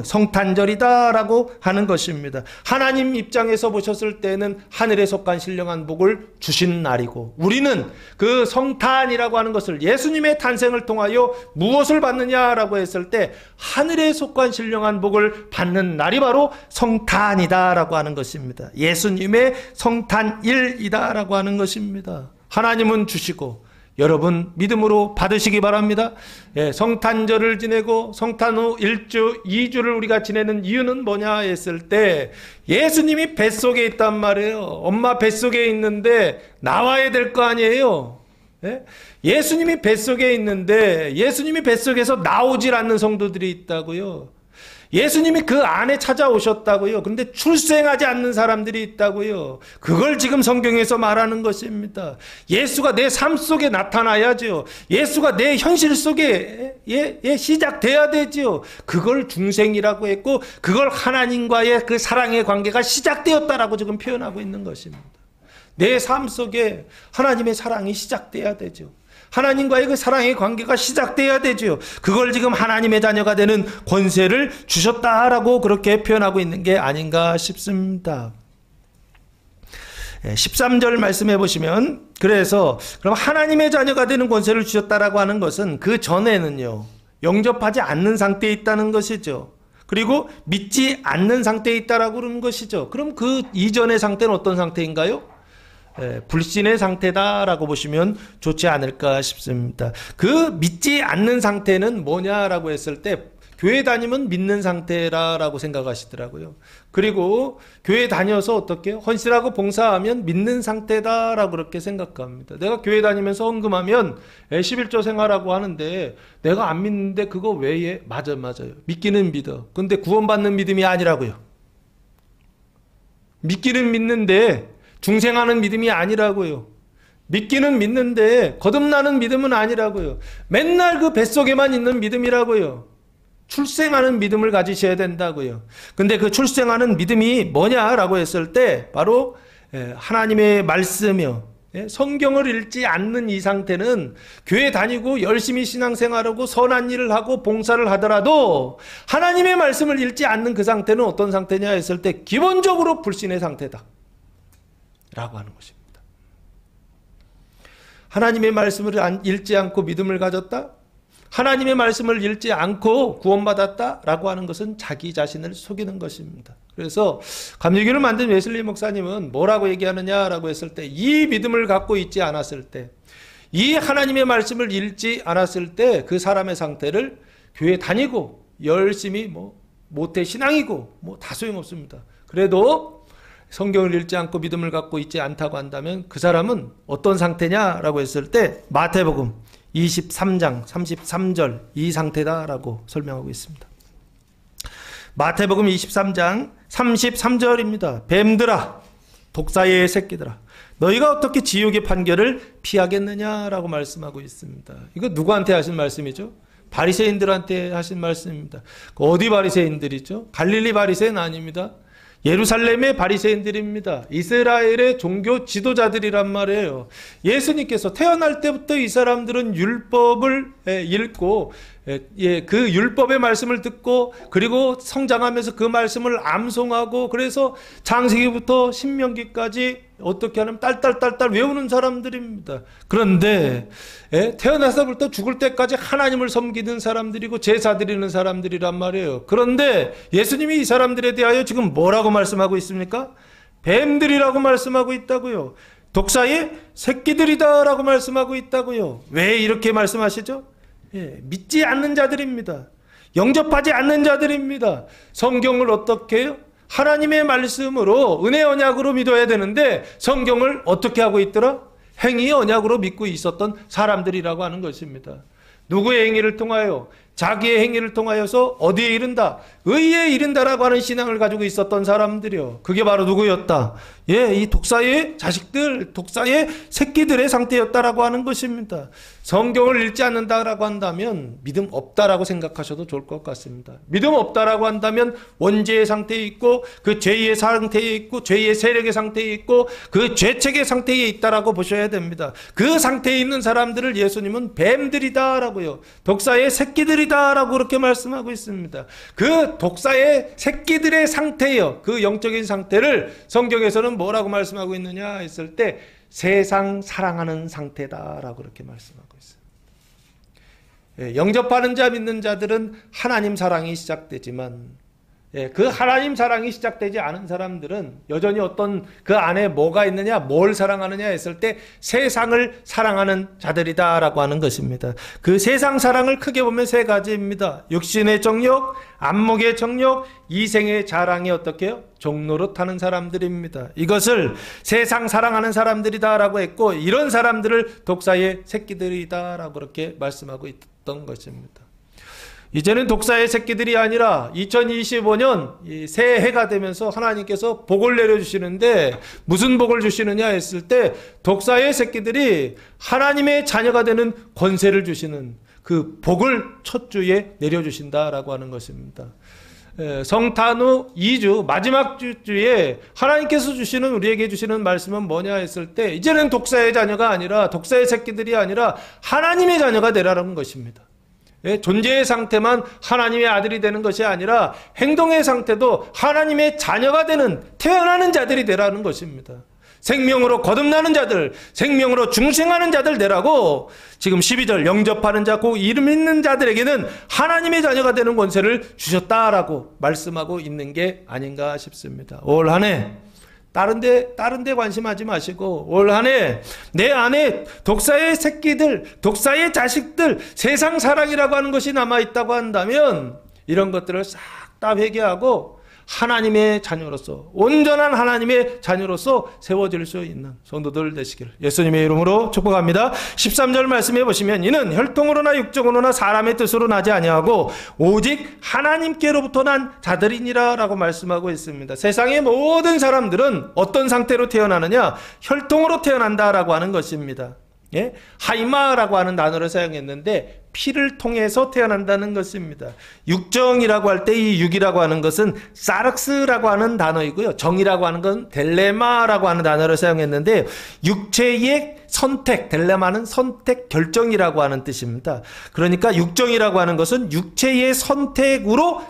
성탄절이다라고 하는 것입니다. 하나님 입장에서 보셨을 때는 하늘에 속한 신령한 복을 주신 날이고 우리는 그 성탄이라고 하는 것을 예수님의 탄생을 통하여 무엇을 받느냐라고 했을 때 하늘에 속한 신령한 복을 받는 날이 바로 성탄이다라고 하는 것입니다. 예수님의 성탄일이다라고 하는 것입니다. 하나님은 주시고 여러분 믿음으로 받으시기 바랍니다. 예, 성탄절을 지내고 성탄 후 1주, 2주를 우리가 지내는 이유는 뭐냐 했을 때 예수님이 뱃속에 있단 말이에요. 엄마 뱃속에 있는데 나와야 될 거 아니에요. 예? 예수님이 뱃속에 있는데 예수님이 뱃속에서 나오질 않는 성도들이 있다고요. 예수님이 그 안에 찾아오셨다고요. 그런데 출생하지 않는 사람들이 있다고요. 그걸 지금 성경에서 말하는 것입니다. 예수가 내 삶 속에 나타나야죠. 예수가 내 현실 속에 시작돼야 되죠. 그걸 중생이라고 했고 그걸 하나님과의 그 사랑의 관계가 시작되었다라고 지금 표현하고 있는 것입니다. 내 삶 속에 하나님의 사랑이 시작돼야 되죠. 하나님과의 그 사랑의 관계가 시작돼야 되죠. 그걸 지금 하나님의 자녀가 되는 권세를 주셨다라고 그렇게 표현하고 있는 게 아닌가 싶습니다. 13절 말씀해 보시면 그래서 그럼 하나님의 자녀가 되는 권세를 주셨다라고 하는 것은 그 전에는요. 영접하지 않는 상태에 있다는 것이죠. 그리고 믿지 않는 상태에 있다라고 그러는 것이죠. 그럼 그 이전의 상태는 어떤 상태인가요? 불신의 상태다라고 보시면 좋지 않을까 싶습니다. 그 믿지 않는 상태는 뭐냐라고 했을 때 교회 다니면 믿는 상태라고 생각하시더라고요. 그리고 교회 다녀서 어떻게 헌신하고 봉사하면 믿는 상태다라고 그렇게 생각합니다. 내가 교회 다니면서 헌금하면 11조 생활하고 하는데 내가 안 믿는데 그거 왜 해? 맞아요. 믿기는 믿어. 근데 구원받는 믿음이 아니라고요. 믿기는 믿는데 중생하는 믿음이 아니라고요. 믿기는 믿는데 거듭나는 믿음은 아니라고요. 맨날 그 뱃속에만 있는 믿음이라고요. 출생하는 믿음을 가지셔야 된다고요. 근데 그 출생하는 믿음이 뭐냐라고 했을 때 바로 하나님의 말씀이요. 성경을 읽지 않는 이 상태는 교회 다니고 열심히 신앙생활하고 선한 일을 하고 봉사를 하더라도 하나님의 말씀을 읽지 않는 그 상태는 어떤 상태냐 했을 때 기본적으로 불신의 상태다 라고 하는 것입니다. 하나님의 말씀을 읽지 않고 믿음을 가졌다? 하나님의 말씀을 읽지 않고 구원받았다? 라고 하는 것은 자기 자신을 속이는 것입니다. 그래서 감리교를 만든 웨슬리 목사님은 뭐라고 얘기하느냐라고 했을 때 이 믿음을 갖고 있지 않았을 때 이 하나님의 말씀을 읽지 않았을 때 그 사람의 상태를 교회 다니고 열심히 모태 신앙이고 다 소용없습니다. 그래도 성경을 읽지 않고 믿음을 갖고 있지 않다고 한다면 그 사람은 어떤 상태냐라고 했을 때 마태복음 23장 33절 이 상태다라고 설명하고 있습니다. 마태복음 23장 33절입니다. 뱀들아 독사의 새끼들아 너희가 어떻게 지옥의 판결을 피하겠느냐라고 말씀하고 있습니다. 이거 누구한테 하신 말씀이죠? 바리새인들한테 하신 말씀입니다. 어디 바리새인들이죠? 갈릴리 바리새인 아닙니다. 예루살렘의 바리새인들입니다. 이스라엘의 종교 지도자들이란 말이에요. 예수님께서 태어날 때부터 이 사람들은 율법을 읽고 그 율법의 말씀을 듣고 그리고 성장하면서 그 말씀을 암송하고 그래서 창세기부터 신명기까지 어떻게 하면 딸딸딸딸 외우는 사람들입니다. 그런데 태어나서부터 죽을 때까지 하나님을 섬기는 사람들이고 제사 드리는 사람들이란 말이에요. 그런데 예수님이 이 사람들에 대하여 지금 뭐라고 말씀하고 있습니까? 뱀들이라고 말씀하고 있다고요. 독사의 새끼들이다라고 말씀하고 있다고요. 왜 이렇게 말씀하시죠? 믿지 않는 자들입니다. 영접하지 않는 자들입니다. 성경을 어떻게 해요? 하나님의 말씀으로 은혜 언약으로 믿어야 되는데 성경을 어떻게 하고 있더라? 행위 언약으로 믿고 있었던 사람들이라고 하는 것입니다. 누구의 행위를 통하여? 자기의 행위를 통하여서 어디에 이른다? 의에 이른다라고 하는 신앙을 가지고 있었던 사람들이요. 그게 바로 누구였다? 이 독사의 자식들, 독사의 새끼들의 상태였다라고 하는 것입니다. 성경을 읽지 않는다라고 한다면 믿음 없다라고 생각하셔도 좋을 것 같습니다. 믿음 없다라고 한다면 원죄의 상태에 있고 그 죄의 상태에 있고 죄의 세력의 상태에 있고 그 죄책의 상태에 있다라고 보셔야 됩니다. 그 상태에 있는 사람들을 예수님은 뱀들이다라고요. 독사의 새끼들이다라고 그렇게 말씀하고 있습니다. 그 독사의 새끼들의 상태예요. 그 영적인 상태를 성경에서는 뭐라고 말씀하고 있느냐 했을 때 세상 사랑하는 상태다라고 그렇게 말씀하고 있어요. 영접하는 자 믿는 자들은 하나님 사랑이 시작되지만 그 하나님 사랑이 시작되지 않은 사람들은 여전히 어떤 그 안에 뭐가 있느냐, 뭘 사랑하느냐 했을 때 세상을 사랑하는 자들이다라고 하는 것입니다. 그 세상 사랑을 크게 보면 세 가지입니다. 육신의 정욕, 안목의 정욕, 이생의 자랑이 어떻게 해요? 종노릇하는 사람들입니다. 이것을 세상 사랑하는 사람들이다라고 했고, 이런 사람들을 독사의 새끼들이다라고 그렇게 말씀하고 있던 것입니다. 이제는 독사의 새끼들이 아니라 2025년 새해가 되면서 하나님께서 복을 내려주시는데, 무슨 복을 주시느냐 했을 때 독사의 새끼들이 하나님의 자녀가 되는 권세를 주시는 그 복을 첫 주에 내려주신다라고 하는 것입니다. 성탄 후 2주 마지막 주에 하나님께서 주시는, 우리에게 주시는 말씀은 뭐냐 했을 때, 이제는 독사의 자녀가 아니라, 독사의 새끼들이 아니라 하나님의 자녀가 되라는 것입니다. 존재의 상태만 하나님의 아들이 되는 것이 아니라 행동의 상태도 하나님의 자녀가 되는, 태어나는 자들이 되라는 것입니다. 생명으로 거듭나는 자들, 생명으로 중생하는 자들 되라고 지금 12절 영접하는 자, 그 이름 있는 자들에게는 하나님의 자녀가 되는 권세를 주셨다라고 말씀하고 있는 게 아닌가 싶습니다. 올 한 해 다른 데 관심하지 마시고 올 한 해 내 안에 독사의 새끼들, 독사의 자식들, 세상 사랑이라고 하는 것이 남아있다고 한다면 이런 것들을 싹 다 회개하고 하나님의 자녀로서, 온전한 하나님의 자녀로서 세워질 수 있는 성도들 되시기를 예수님의 이름으로 축복합니다. 13절 말씀해 보시면, 이는 혈통으로나 육정으로나 사람의 뜻으로 나지 아니하고 오직 하나님께로부터 난 자들이니라 라고 말씀하고 있습니다. 세상의 모든 사람들은 어떤 상태로 태어나느냐? 혈통으로 태어난다라고 하는 것입니다. 하이마라고 하는 단어를 사용했는데 피를 통해서 태어난다는 것입니다. 육정이라고 할 때 이 육이라고 하는 것은 사르스라고 하는 단어이고요. 정이라고 하는 건 델레마라고 하는 단어를 사용했는데, 육체의 선택, 델레마는 선택, 결정이라고 하는 뜻입니다. 그러니까 육정이라고 하는 것은 육체의 선택으로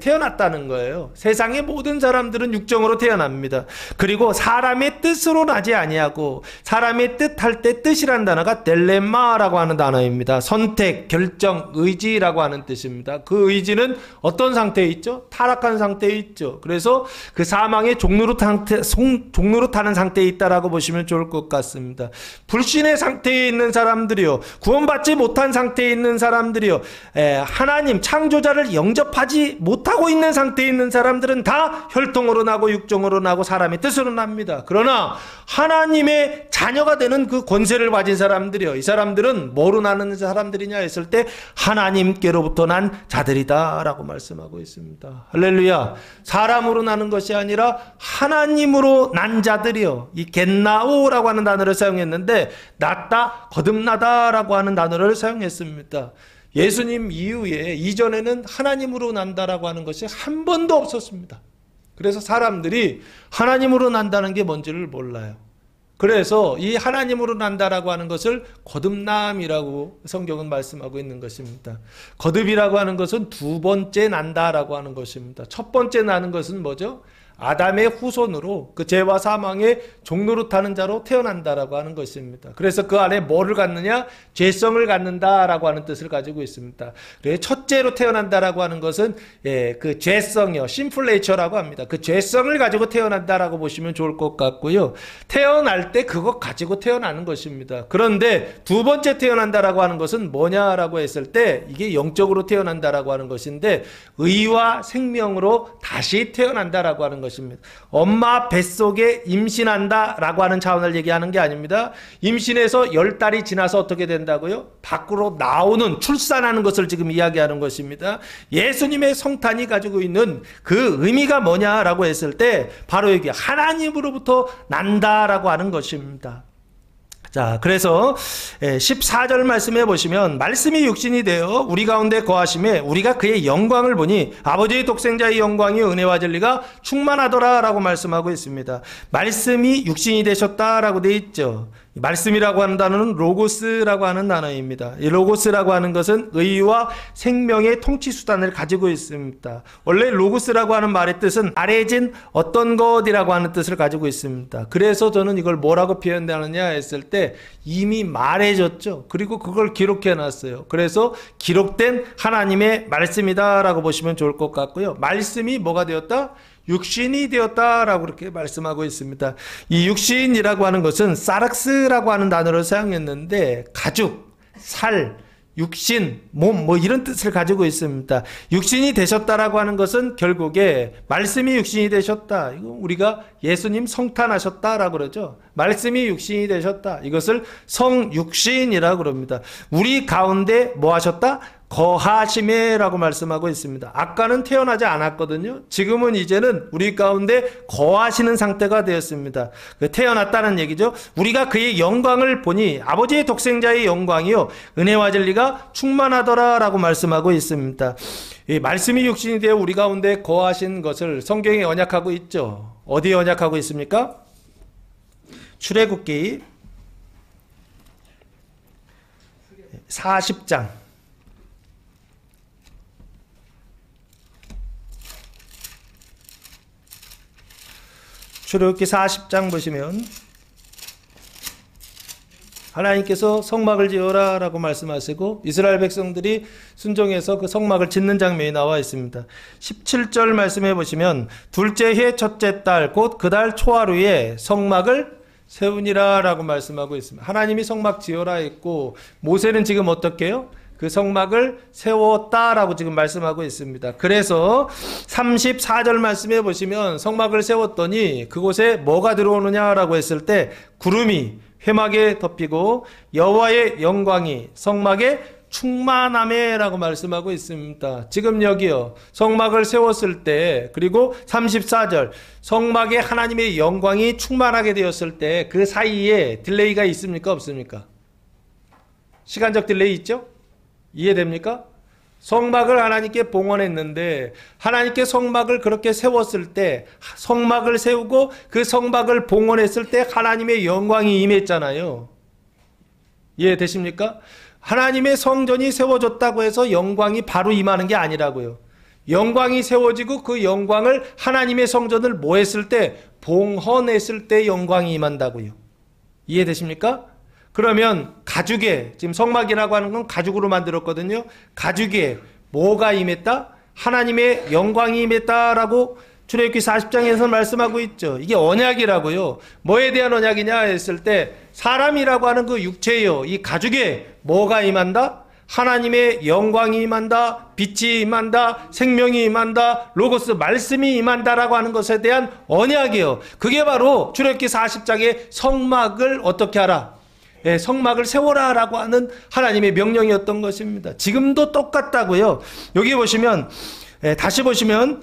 태어났다는 거예요. 세상의 모든 사람들은 육정으로 태어납니다. 그리고 사람의 뜻으로 나지 아니하고, 사람의 뜻할 때 뜻이란 단어가 델레마라고 하는 단어입니다. 선택, 결정, 의지라고 하는 뜻입니다. 그 의지는 어떤 상태에 있죠? 타락한 상태에 있죠. 그래서 그 사망의 종로로 타는 상태에 있다라고 보시면 좋을 것 같습니다. 불신의 상태에 있는 사람들이요, 구원받지 못한 상태에 있는 사람들이요, 하나님 창조자를 영접하지 못하고 있는 상태에 있는 사람들은 다 혈통으로 나고 육정으로 나고 사람의 뜻으로 납니다. 그러나 하나님의 자녀가 되는 그 권세를 가진 사람들이요, 이 사람들은 뭐로 나는 사람들이냐 했을 때 하나님께로부터 난 자들이다 라고 말씀하고 있습니다. 할렐루야. 사람으로 나는 것이 아니라 하나님으로 난 자들이요, 이 겟나오라고 하는 단어를 사용했는데 낫다, 거듭나다 라고 하는 단어를 사용했습니다. 예수님 이후에, 이전에는 하나님으로 난다라고 하는 것이 한 번도 없었습니다. 그래서 사람들이 하나님으로 난다는 게 뭔지를 몰라요. 그래서 이 하나님으로 난다라고 하는 것을 거듭남이라고 성경은 말씀하고 있는 것입니다. 거듭이라고 하는 것은 두 번째 난다라고 하는 것입니다. 첫 번째 나는 것은 뭐죠? 아담의 후손으로 그 죄와 사망의 종로로 타는 자로 태어난다라고 하는 것입니다. 그래서 그 안에 뭐를 갖느냐? 죄성을 갖는다라고 하는 뜻을 가지고 있습니다. 그래서 첫째로 태어난다라고 하는 것은 그 죄성이요, 심플레이처라고 합니다. 그 죄성을 가지고 태어난다라고 보시면 좋을 것 같고요. 태어날 때 그거 가지고 태어나는 것입니다. 그런데 두 번째 태어난다라고 하는 것은 뭐냐라고 했을 때 이게 영적으로 태어난다라고 하는 것인데, 의와 생명으로 다시 태어난다라고 하는 것입니다. 엄마 뱃속에 임신한다라고 하는 차원을 얘기하는 게 아닙니다. 임신해서 10달이 지나서 어떻게 된다고요? 밖으로 나오는, 출산하는 것을 지금 이야기하는 것입니다. 예수님의 성탄이 가지고 있는 그 의미가 뭐냐라고 했을 때 바로 여기 하나님으로부터 난다라고 하는 것입니다. 자, 그래서 14절 말씀해 보시면, 말씀이 육신이 되어 우리 가운데 거하심에 우리가 그의 영광을 보니 아버지의 독생자의 영광이 은혜와 진리가 충만하더라 라고 말씀하고 있습니다. 말씀이 육신이 되셨다라고 되어 있죠. 말씀이라고 하는 단어는 로고스라고 하는 단어입니다. 이 로고스라고 하는 것은 의와 생명의 통치 수단을 가지고 있습니다. 원래 로고스라고 하는 말의 뜻은 말해진 어떤 것이라고 하는 뜻을 가지고 있습니다. 그래서 저는 이걸 뭐라고 표현하느냐 했을 때 이미 말해졌죠. 그리고 그걸 기록해 놨어요. 그래서 기록된 하나님의 말씀이다라고 보시면 좋을 것 같고요. 말씀이 뭐가 되었다? 육신이 되었다라고 그렇게 말씀하고 있습니다. 이 육신이라고 하는 것은 사락스라고 하는 단어를 사용했는데 가죽, 살, 육신, 몸 뭐 이런 뜻을 가지고 있습니다. 육신이 되셨다라고 하는 것은 결국에 말씀이 육신이 되셨다. 이거 우리가 예수님 성탄하셨다라고 그러죠. 말씀이 육신이 되셨다. 이것을 성육신이라고 그럽니다. 우리 가운데 뭐 하셨다? 거하심에라고 말씀하고 있습니다. 아까는 태어나지 않았거든요. 지금은 이제는 우리 가운데 거하시는 상태가 되었습니다. 태어났다는 얘기죠. 우리가 그의 영광을 보니 아버지의 독생자의 영광이요 은혜와 진리가 충만하더라 라고 말씀하고 있습니다. 이 말씀이 육신이 되어 우리 가운데 거하신 것을 성경에 언약하고 있죠. 어디에 언약하고 있습니까? 출애굽기 40장 출애굽기 40장 보시면 하나님께서 성막을 지어라 라고 말씀하시고 이스라엘 백성들이 순종해서 그 성막을 짓는 장면이 나와 있습니다. 17절 말씀해 보시면 둘째 해 첫째 달 곧 그 달 초하루에 성막을 세우니라 라고 말씀하고 있습니다. 하나님이 성막 지어라 했고 모세는 지금 어떻게 해요? 그 성막을 세웠다라고 지금 말씀하고 있습니다. 그래서 34절 말씀해 보시면 성막을 세웠더니 그곳에 뭐가 들어오느냐라고 했을 때 구름이 회막에 덮이고 여호와의 영광이 성막에 충만하매라고 말씀하고 있습니다. 지금 여기요. 성막을 세웠을 때 그리고 34절 성막에 하나님의 영광이 충만하게 되었을 때 그 사이에 딜레이가 있습니까? 없습니까? 시간적 딜레이 있죠? 이해됩니까? 성막을 하나님께 봉헌했는데 하나님께 성막을 그렇게 세웠을 때 성막을 세우고 그 성막을 봉헌했을 때 하나님의 영광이 임했잖아요. 이해되십니까? 하나님의 성전이 세워졌다고 해서 영광이 바로 임하는 게 아니라고요. 영광이 세워지고 그 영광을 하나님의 성전을 뭐 했을 때? 봉헌했을 때 영광이 임한다고요. 이해되십니까? 그러면 가죽에 지금 성막이라고 하는 건 가죽으로 만들었거든요. 가죽에 뭐가 임했다? 하나님의 영광이 임했다라고 출애굽기 40장에서 말씀하고 있죠. 이게 언약이라고요. 뭐에 대한 언약이냐 했을 때 사람이라고 하는 그 육체요. 이 가죽에 뭐가 임한다? 하나님의 영광이 임한다, 빛이 임한다, 생명이 임한다, 로고스 말씀이 임한다라고 하는 것에 대한 언약이에요. 그게 바로 출애굽기 40장의 성막을 어떻게 하라? 성막을 세워라라고 하는 하나님의 명령이었던 것입니다. 지금도 똑같다고요. 여기 보시면 다시 보시면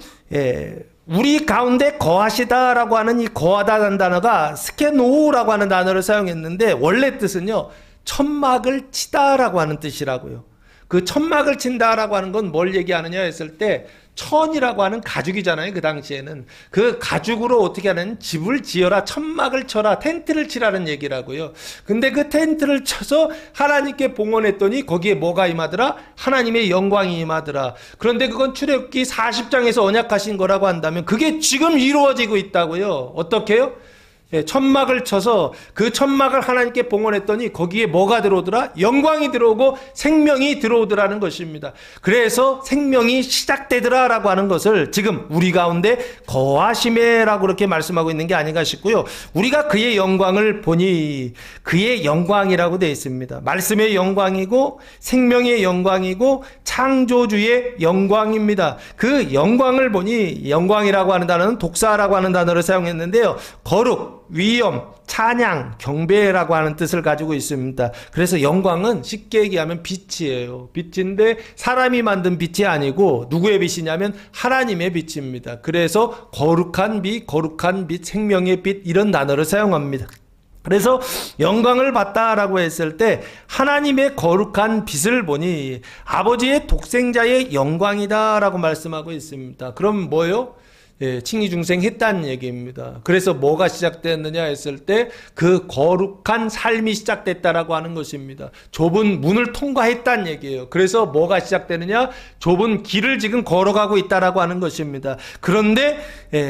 우리 가운데 거하시다라고 하는 이 거하다는 단어가 스케노우라고 하는 단어를 사용했는데 원래 뜻은요 천막을 치다라고 하는 뜻이라고요. 그 천막을 친다라고 하는 건 뭘 얘기하느냐 했을 때 천이라고 하는 가죽이잖아요. 그 당시에는 그 가죽으로 어떻게 하는 집을 지어라, 천막을 쳐라, 텐트를 치라는 얘기라고요. 근데 그 텐트를 쳐서 하나님께 봉헌했더니 거기에 뭐가 임하더라? 하나님의 영광이 임하더라. 그런데 그건 출애굽기 40장에서 언약하신 거라고 한다면 그게 지금 이루어지고 있다고요. 어떻게 해요? 천막을 쳐서 그 천막을 하나님께 봉헌했더니 거기에 뭐가 들어오더라? 영광이 들어오고 생명이 들어오더라는 것입니다. 그래서 생명이 시작되더라라고 하는 것을 지금 우리 가운데 거하심에라고 그렇게 말씀하고 있는 게 아닌가 싶고요. 우리가 그의 영광을 보니 그의 영광이라고 되어 있습니다. 말씀의 영광이고 생명의 영광이고 창조주의 영광입니다. 그 영광을 보니 영광이라고 하는 단어는 독사라고 하는 단어를 사용했는데요. 거룩, 위엄, 찬양, 경배라고 하는 뜻을 가지고 있습니다. 그래서 영광은 쉽게 얘기하면 빛이에요. 빛인데 사람이 만든 빛이 아니고 누구의 빛이냐면 하나님의 빛입니다. 그래서 거룩한 빛, 생명의 빛 이런 단어를 사용합니다. 그래서 영광을 봤다라고 했을 때 하나님의 거룩한 빛을 보니 아버지의 독생자의 영광이다라고 말씀하고 있습니다. 그럼 뭐예요? 칭의중생했다는 얘기입니다. 그래서 뭐가 시작됐느냐 했을 때 그 거룩한 삶이 시작됐다라고 하는 것입니다. 좁은 문을 통과했다는 얘기예요. 그래서 뭐가 시작되느냐? 좁은 길을 지금 걸어가고 있다라고 하는 것입니다. 그런데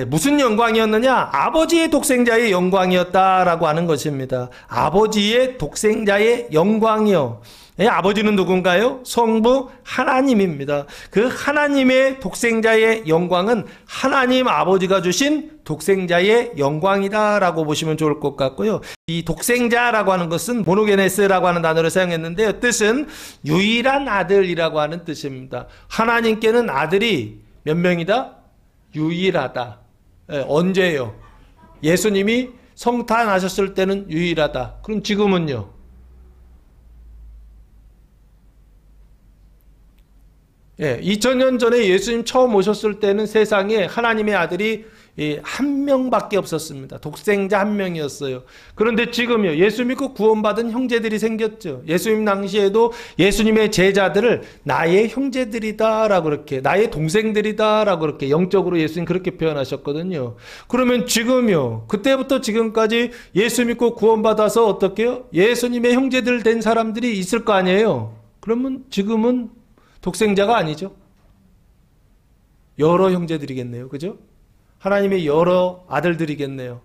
무슨 영광이었느냐? 아버지의 독생자의 영광이었다라고 하는 것입니다. 아버지의 독생자의 영광이요. 아버지는 누군가요? 성부 하나님입니다. 그 하나님의 독생자의 영광은 하나님 아버지가 주신 독생자의 영광이다라고 보시면 좋을 것 같고요. 이 독생자라고 하는 것은 모노게네스라고 하는 단어를 사용했는데요. 뜻은 유일한 아들이라고 하는 뜻입니다. 하나님께는 아들이 몇 명이다? 유일하다. 언제요? 예수님이 성탄하셨을 때는 유일하다. 그럼 지금은요? 2000년 전에 예수님 처음 오셨을 때는 세상에 하나님의 아들이 한 명밖에 없었습니다. 독생자 한 명이었어요. 그런데 지금요, 예수 믿고 구원받은 형제들이 생겼죠. 예수님 당시에도 예수님의 제자들을 나의 형제들이다라고 그렇게, 나의 동생들이다라고 그렇게 영적으로 예수님 그렇게 표현하셨거든요. 그러면 지금요, 그때부터 지금까지 예수 믿고 구원받아서 어떻게요? 예수님의 형제들 된 사람들이 있을 거 아니에요. 그러면 지금은 독생자가 아니죠. 여러 형제들이겠네요. 그죠? 하나님의 여러 아들들이겠네요.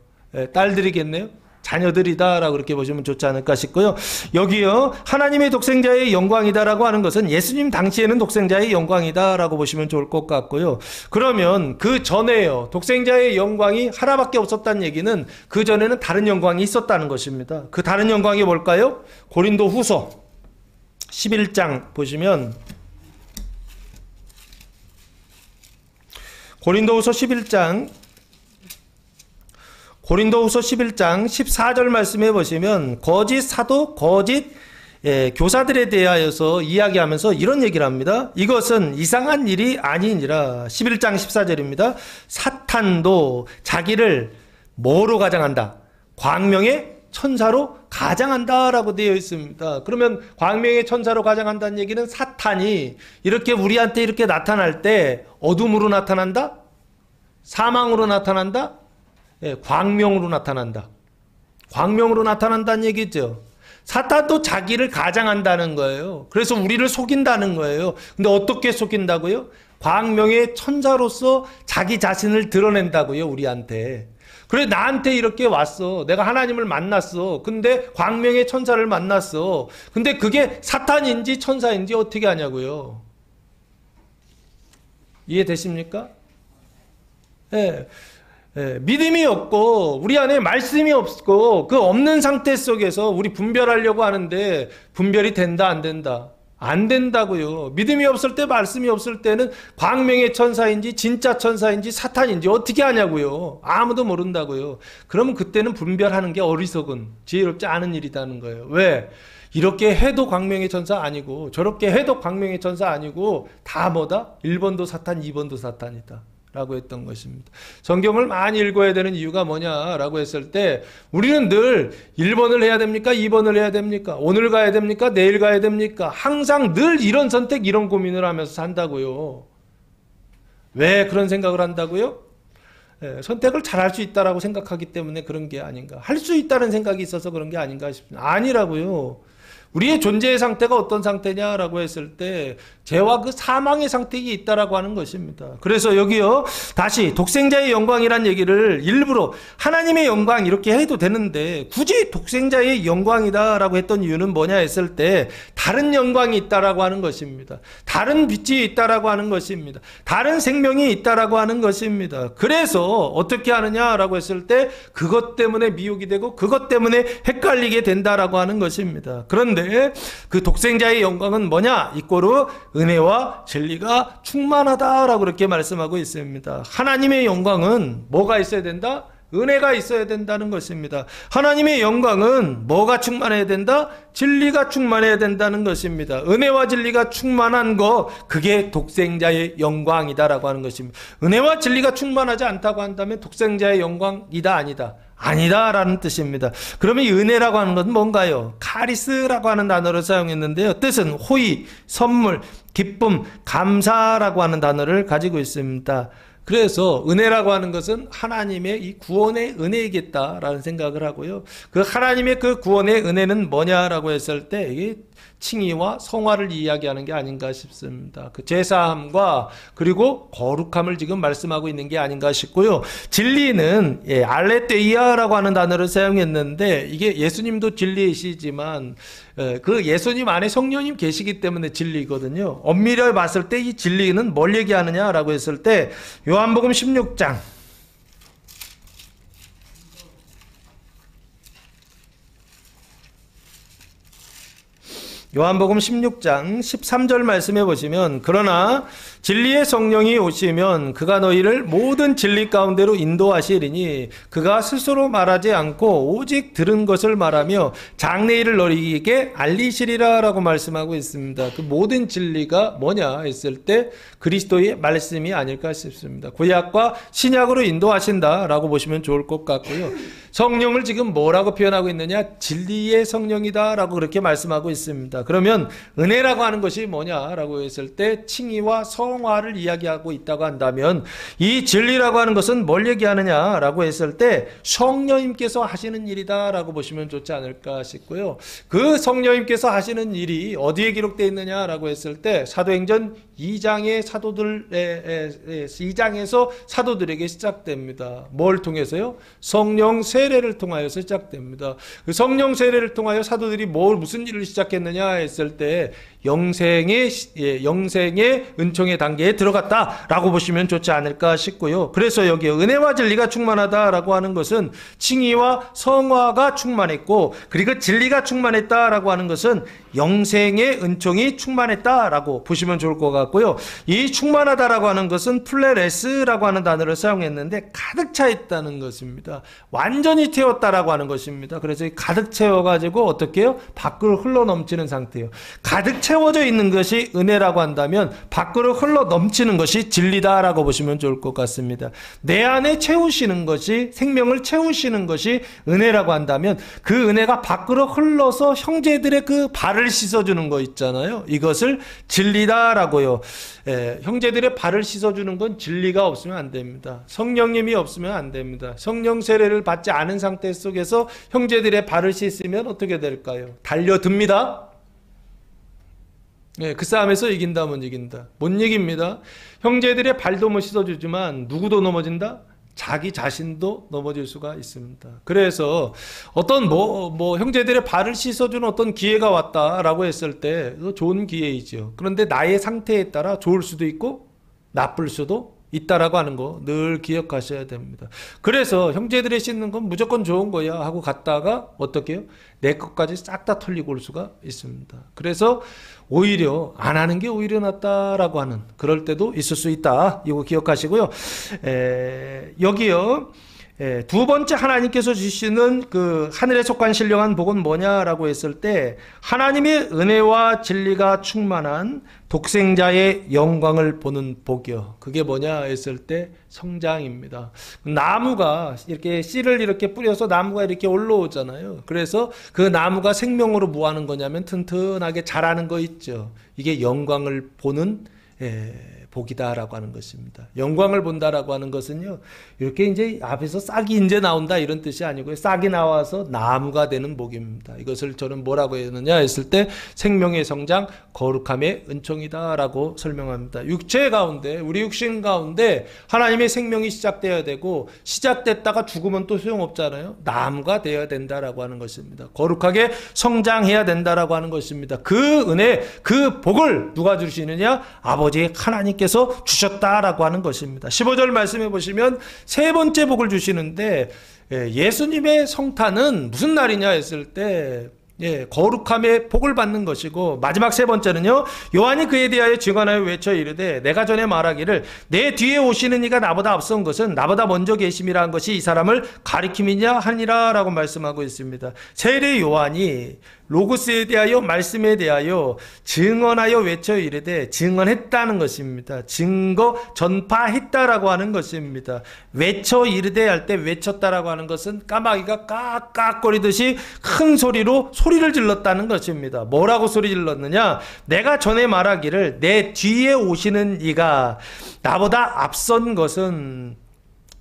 딸들이겠네요. 자녀들이다라고 그렇게 보시면 좋지 않을까 싶고요. 여기요, 하나님의 독생자의 영광이다라고 하는 것은 예수님 당시에는 독생자의 영광이다라고 보시면 좋을 것 같고요. 그러면 그 전에요, 독생자의 영광이 하나밖에 없었다는 얘기는 그 전에는 다른 영광이 있었다는 것입니다. 그 다른 영광이 뭘까요? 고린도 후서 11장 보시면 고린도후서 11장 14절 말씀해 보시면 거짓 사도, 거짓 교사들에 대하여서 이야기하면서 이런 얘기를 합니다. 이것은 이상한 일이 아니니라. 11장 14절입니다. 사탄도 자기를 뭐로 가장한다? 광명의 천사로 가장한다라고 되어 있습니다. 그러면 광명의 천사로 가장한다는 얘기는 사탄이 이렇게 우리한테 이렇게 나타날 때 어둠으로 나타난다? 사망으로 나타난다? 광명으로 나타난다. 광명으로 나타난다는 얘기죠. 사탄도 자기를 가장한다는 거예요. 그래서 우리를 속인다는 거예요. 근데 어떻게 속인다고요? 광명의 천사로서 자기 자신을 드러낸다고요, 우리한테. 그래, 나한테 이렇게 왔어. 내가 하나님을 만났어. 근데 광명의 천사를 만났어. 근데 그게 사탄인지 천사인지 어떻게 하냐고요. 이해되십니까? 믿음이 없고 우리 안에 말씀이 없고 그 없는 상태 속에서 우리 분별하려고 하는데 분별이 된다 안 된다? 안 된다고요. 믿음이 없을 때, 말씀이 없을 때는 광명의 천사인지 진짜 천사인지 사탄인지 어떻게 하냐고요. 아무도 모른다고요. 그러면 그때는 분별하는 게 어리석은, 지혜롭지 않은 일이라는 거예요. 왜? 이렇게 해도 광명의 천사 아니고 저렇게 해도 광명의 천사 아니고 다 뭐다? 1번도 사탄, 2번도 사탄이다 라고 했던 것입니다. 성경을 많이 읽어야 되는 이유가 뭐냐라고 했을 때 우리는 늘 1번을 해야 됩니까? 2번을 해야 됩니까? 오늘 가야 됩니까? 내일 가야 됩니까? 항상 늘 이런 선택, 이런 고민을 하면서 산다고요. 왜 그런 생각을 한다고요? 선택을 잘할 수 있다라고 생각하기 때문에 그런 게 아닌가. 할 수 있다는 생각이 있어서 그런 게 아닌가 싶습니다. 아니라고요. 우리의 존재의 상태가 어떤 상태냐라고 했을 때 죄와 그 사망의 상태가 있다라고 하는 것입니다. 그래서 여기요, 다시 독생자의 영광이란 얘기를 일부러 하나님의 영광 이렇게 해도 되는데 굳이 독생자의 영광이다라고 했던 이유는 뭐냐 했을 때 다른 영광이 있다라고 하는 것입니다. 다른 빛이 있다라고 하는 것입니다. 다른 생명이 있다라고 하는 것입니다. 그래서 어떻게 하느냐라고 했을 때 그것 때문에 미혹이 되고 그것 때문에 헷갈리게 된다라고 하는 것입니다. 그런데 그 독생자의 영광은 뭐냐? 이꼬르 은혜와 진리가 충만하다라고 그렇게 말씀하고 있습니다. 하나님의 영광은 뭐가 있어야 된다? 은혜가 있어야 된다는 것입니다. 하나님의 영광은 뭐가 충만해야 된다? 진리가 충만해야 된다는 것입니다. 은혜와 진리가 충만한 거, 그게 독생자의 영광이다라고 하는 것입니다. 은혜와 진리가 충만하지 않다고 한다면 독생자의 영광이다 아니다? 아니다라는 뜻입니다. 그러면 이 은혜라고 하는 건 뭔가요? 카리스라고 하는 단어를 사용했는데요. 뜻은 호의, 선물, 기쁨, 감사라고 하는 단어를 가지고 있습니다. 그래서 은혜라고 하는 것은 하나님의 이 구원의 은혜이겠다라는 생각을 하고요. 그 하나님의 그 구원의 은혜는 뭐냐라고 했을 때 이게 칭의와 성화를 이야기하는 게 아닌가 싶습니다. 그 제사함과 그리고 거룩함을 지금 말씀하고 있는 게 아닌가 싶고요. 진리는 알레테이아라고 하는 단어를 사용했는데 이게 예수님도 진리이시지만 그 예수님 안에 성령님 계시기 때문에 진리거든요. 엄밀히 봤을 때 이 진리는 뭘 얘기하느냐라고 했을 때 요한복음 16장 요한복음 16장 13절 말씀해 보시면 그러나 진리의 성령이 오시면 그가 너희를 모든 진리 가운데로 인도하시리니 그가 스스로 말하지 않고 오직 들은 것을 말하며 장래일을 너희에게 알리시리라 라고 말씀하고 있습니다. 그 모든 진리가 뭐냐 했을 때 그리스도의 말씀이 아닐까 싶습니다. 구약과 신약으로 인도하신다 라고 보시면 좋을 것 같고요. 성령을 지금 뭐라고 표현하고 있느냐? 진리의 성령이다 라고 그렇게 말씀하고 있습니다. 그러면 은혜라고 하는 것이 뭐냐라고 했을 때 칭의와 성화를 이야기하고 있다고 한다면 이 진리라고 하는 것은 뭘 얘기하느냐라고 했을 때 성령님께서 하시는 일이다라고 보시면 좋지 않을까 싶고요. 그 성령님께서 하시는 일이 어디에 기록되어 있느냐라고 했을 때 사도행전 2장의 2장에서 사도들에게 시작됩니다. 뭘 통해서요? 성령 세례를 통하여서 시작됩니다. 그 성령 세례를 통하여 사도들이 무슨 일을 시작했느냐 했을 때 영생의 은총의 단계에 들어갔다라고 보시면 좋지 않을까 싶고요. 그래서 여기 은혜와 진리가 충만하다라고 하는 것은 칭의와 성화가 충만했고 그리고 진리가 충만했다라고 하는 것은 영생의 은총이 충만했다라고 보시면 좋을 것 같고요. 이 충만하다라고 하는 것은 플레레스라고 하는 단어를 사용했는데 가득 차 있다는 것입니다. 완전히 채웠다라고 하는 것입니다. 그래서 가득 채워가지고 어떻게 해요? 밖으로 흘러 넘치는 상태예요. 가득 채워져 있는 것이 은혜라고 한다면 밖으로 흘러 넘치는 것이 진리다라고 보시면 좋을 것 같습니다. 내 안에 채우시는 것이 생명을 채우시는 것이 은혜라고 한다면 그 은혜가 밖으로 흘러서 형제들의 그 발을 씻어주는 거 있잖아요. 이것을 진리다라고요. 형제들의 발을 씻어주는 건 진리가 없으면 안 됩니다. 성령님이 없으면 안 됩니다. 성령 세례를 받지 않은 상태 속에서 형제들의 발을 씻으면 어떻게 될까요? 달려듭니다. 그 싸움에서 이긴다면 이긴다. 못 이깁니다. 형제들의 발도 못 씻어주지만 누구도 넘어진다? 자기 자신도 넘어질 수가 있습니다. 그래서 어떤 형제들의 발을 씻어주는 어떤 기회가 왔다라고 했을 때 좋은 기회이죠. 그런데 나의 상태에 따라 좋을 수도 있고 나쁠 수도 있다라고 하는 거 늘 기억하셔야 됩니다. 그래서 형제들이 씻는 건 무조건 좋은 거야 하고 갔다가 어떻게 해요? 내 것까지 싹 다 털리고 올 수가 있습니다. 그래서 오히려 안 하는 게 오히려 낫다라고 하는 그럴 때도 있을 수 있다. 이거 기억하시고요. 여기요. 두 번째 하나님께서 주시는 그 하늘에 속한 신령한 복은 뭐냐라고 했을 때 하나님의 은혜와 진리가 충만한 독생자의 영광을 보는 복이요. 그게 뭐냐 했을 때 성장입니다. 나무가 이렇게 씨를 이렇게 뿌려서 나무가 이렇게 올라오잖아요. 그래서 그 나무가 생명으로 뭐 하는 거냐면 튼튼하게 자라는 거 있죠. 이게 영광을 보는 복이다라고 하는 것입니다. 영광을 본다라고 하는 것은요, 이렇게 이제 앞에서 싹이 이제 나온다 이런 뜻이 아니고요. 싹이 나와서 나무가 되는 복입니다. 이것을 저는 뭐라고 했느냐 했을 때 생명의 성장, 거룩함의 은총이다라고 설명합니다. 육체 가운데, 우리 육신 가운데 하나님의 생명이 시작되어야 되고 시작됐다가 죽으면 또 소용없잖아요. 나무가 되어야 된다라고 하는 것입니다. 거룩하게 성장해야 된다라고 하는 것입니다. 그 은혜, 그 복을 누가 주시느냐? 아버지 하나님께서 주셨다라고 하는 것입니다. 15절 말씀해 보시면 세 번째 복을 주시는데 예수님의 성탄은 무슨 날이냐 했을 때 거룩함의 복을 받는 것이고 마지막 세 번째는요, 요한이 그에 대하여 증언하여 외쳐 이르되 내가 전에 말하기를 내 뒤에 오시는 이가 나보다 앞선 것은 나보다 먼저 계심이라 한 것이 이 사람을 가리킴이냐 하니라 라고 말씀하고 있습니다. 세례 요한이 로고스에 대하여 말씀에 대하여 증언하여 외쳐 이르되 증언했다는 것입니다. 증거 전파했다라고 하는 것입니다. 외쳐 이르되 할 때 외쳤다라고 하는 것은 까마귀가 깍깍거리듯이 큰 소리로 소리를 질렀다는 것입니다. 뭐라고 소리 질렀느냐? 내가 전에 말하기를 내 뒤에 오시는 이가 나보다 앞선 것은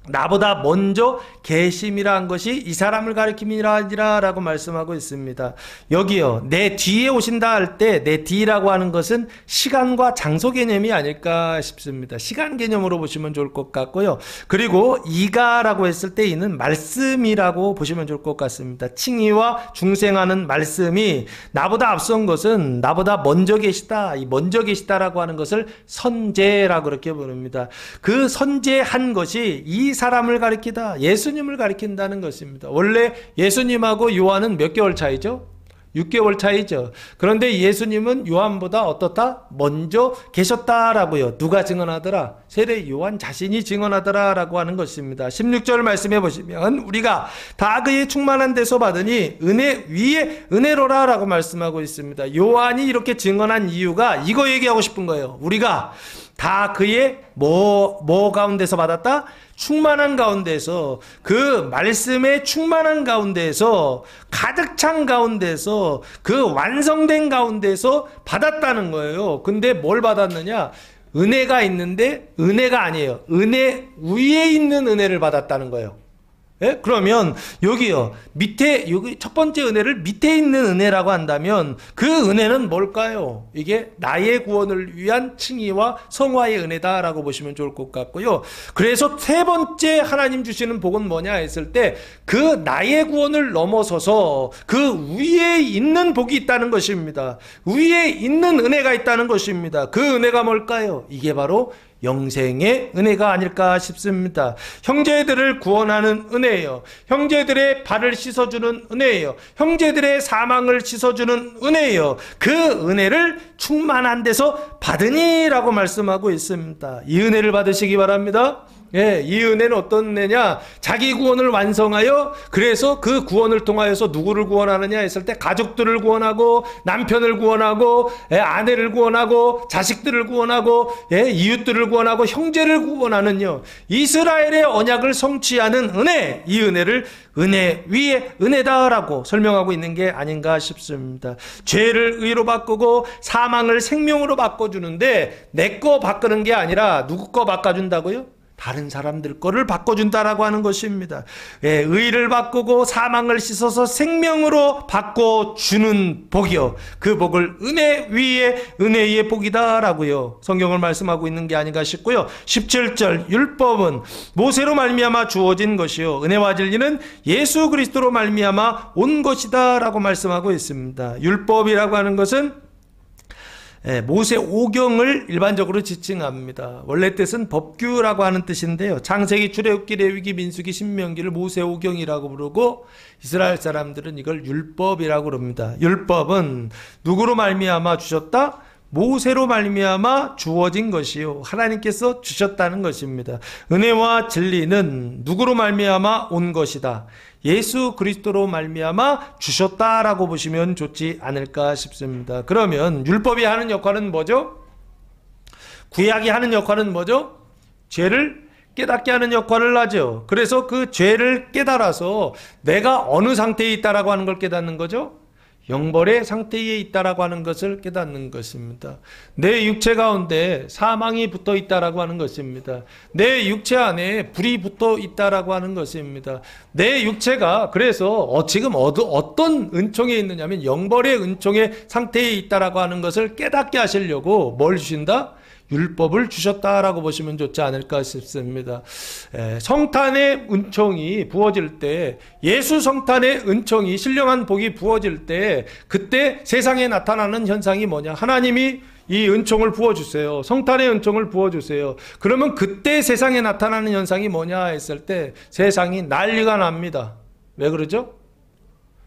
나보다 먼저 계심이라 한 것이 이 사람을 가리킴이라 라고 말씀하고 있습니다. 여기요, 내 뒤에 오신다 할 때 내 뒤라고 하는 것은 시간과 장소 개념이 아닐까 싶습니다. 시간 개념으로 보시면 좋을 것 같고요. 그리고 이가라고 했을 때 이는 말씀이라고 보시면 좋을 것 같습니다. 칭의와 중생하는 말씀이 나보다 앞선 것은 나보다 먼저 계시다. 이 먼저 계시다라고 하는 것을 선제라고 그렇게 부릅니다. 그 선제한 것이 이 사람을 가리키다, 예수님을 가리킨다는 것입니다. 원래 예수님하고 요한은 몇 개월 차이죠? 6개월 차이죠. 그런데 예수님은 요한보다 어떻다? 먼저 계셨다라고요. 누가 증언하더라? 세례 요한 자신이 증언하더라라고 하는 것입니다. 16절 말씀해 보시면 우리가 다 그의 충만한 데서 받으니 은혜 위에 은혜로라라고 말씀하고 있습니다. 요한이 이렇게 증언한 이유가 이거 얘기하고 싶은 거예요. 우리가 다 그의 뭐 가운데서 받았다? 충만한 가운데서, 그 말씀의 충만한 가운데서, 가득 찬 가운데서, 그 완성된 가운데서 받았다는 거예요. 근데 뭘 받았느냐? 은혜가 있는데 은혜가 아니에요. 은혜 위에 있는 은혜를 받았다는 거예요. 예? 그러면 여기요, 밑에, 여기 첫 번째 은혜를 밑에 있는 은혜라고 한다면 그 은혜는 뭘까요? 이게 나의 구원을 위한 칭의와 성화의 은혜다라고 보시면 좋을 것 같고요. 그래서 세 번째 하나님 주시는 복은 뭐냐 했을 때 그 나의 구원을 넘어서서 그 위에 있는 복이 있다는 것입니다. 위에 있는 은혜가 있다는 것입니다. 그 은혜가 뭘까요? 이게 바로 영생의 은혜가 아닐까 싶습니다. 형제들을 구원하는 은혜예요. 형제들의 발을 씻어주는 은혜예요. 형제들의 사망을 씻어주는 은혜예요. 그 은혜를 충만한 데서 받으니라고 말씀하고 있습니다. 이 은혜를 받으시기 바랍니다. 예, 이 은혜는 어떤 은혜냐? 자기 구원을 완성하여, 그래서 그 구원을 통하여서 누구를 구원하느냐 했을 때 가족들을 구원하고, 남편을 구원하고, 아내를 구원하고, 자식들을 구원하고, 이웃들을 구원하고, 형제를 구원하는요, 이스라엘의 언약을 성취하는 은혜, 이 은혜를 은혜 위에 은혜다라고 설명하고 있는 게 아닌가 싶습니다. 죄를 의로 바꾸고 사망을 생명으로 바꿔주는데 내 거 바꾸는 게 아니라 누구 거 바꿔준다고요? 다른 사람들 거를 바꿔준다라고 하는 것입니다. 예, 의를 바꾸고 사망을 씻어서 생명으로 바꿔주는 복이요, 그 복을 은혜 위에 은혜의 복이다라고요, 성경을 말씀하고 있는 게 아닌가 싶고요. 17절, 율법은 모세로 말미암아 주어진 것이요 은혜와 진리는 예수 그리스도로 말미암아 온 것이다라고 말씀하고 있습니다. 율법이라고 하는 것은 모세 오경을 일반적으로 지칭합니다. 원래 뜻은 법규라고 하는 뜻인데요, 창세기, 출애굽기, 레위기, 민수기, 신명기를 모세 오경이라고 부르고 이스라엘 사람들은 이걸 율법이라고 부릅니다. 율법은 누구로 말미암아 주셨다? 모세로 말미암아 주어진 것이요 하나님께서 주셨다는 것입니다. 은혜와 진리는 누구로 말미암아 온 것이다? 예수 그리스도로 말미암아 주셨다라고 보시면 좋지 않을까 싶습니다. 그러면 율법이 하는 역할은 뭐죠? 구약이 하는 역할은 뭐죠? 죄를 깨닫게 하는 역할을 하죠. 그래서 그 죄를 깨달아서 내가 어느 상태에 있다라고 하는 걸 깨닫는 거죠? 영벌의 상태에 있다라고 하는 것을 깨닫는 것입니다. 내 육체 가운데 사망이 붙어 있다라고 하는 것입니다. 내 육체 안에 불이 붙어 있다라고 하는 것입니다. 내 육체가 그래서 지금 어떤 은총에 있느냐면 영벌의 은총의 상태에 있다라고 하는 것을 깨닫게 하시려고 뭘 주신다? 율법을 주셨다라고 보시면 좋지 않을까 싶습니다. 성탄의 은총이 부어질 때, 예수 성탄의 은총이, 신령한 복이 부어질 때, 그때 세상에 나타나는 현상이 뭐냐? 하나님이 이 은총을 부어주세요. 성탄의 은총을 부어주세요. 그러면 그때 세상에 나타나는 현상이 뭐냐 했을 때 세상이 난리가 납니다. 왜 그러죠?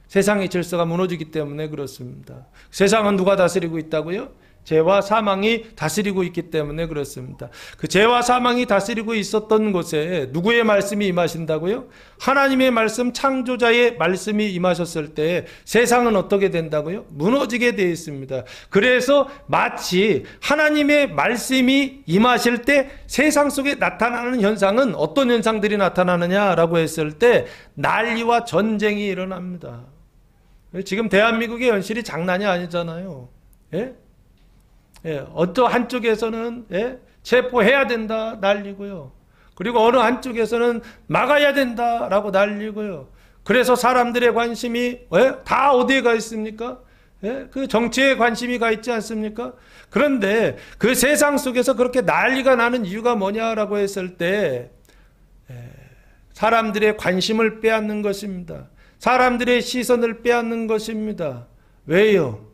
세상의 질서가 무너지기 때문에 그렇습니다. 세상은 누가 다스리고 있다고요? 죄와 사망이 다스리고 있기 때문에 그렇습니다. 그 죄와 사망이 다스리고 있었던 곳에 누구의 말씀이 임하신다고요? 하나님의 말씀, 창조자의 말씀이 임하셨을 때 세상은 어떻게 된다고요? 무너지게 되어 있습니다. 그래서 마치 하나님의 말씀이 임하실 때 세상 속에 나타나는 현상은 어떤 현상들이 나타나느냐라고 했을 때 난리와 전쟁이 일어납니다. 지금 대한민국의 현실이 장난이 아니잖아요. 예? 예, 어떤 한쪽에서는 예? 체포해야 된다 난리고요. 그리고 어느 한쪽에서는 막아야 된다라고 난리고요. 그래서 사람들의 관심이 예? 다 어디에 가 있습니까? 예? 그 정치에 관심이 가 있지 않습니까? 그런데 그 세상 속에서 그렇게 난리가 나는 이유가 뭐냐라고 했을 때 사람들의 관심을 빼앗는 것입니다. 사람들의 시선을 빼앗는 것입니다. 왜요?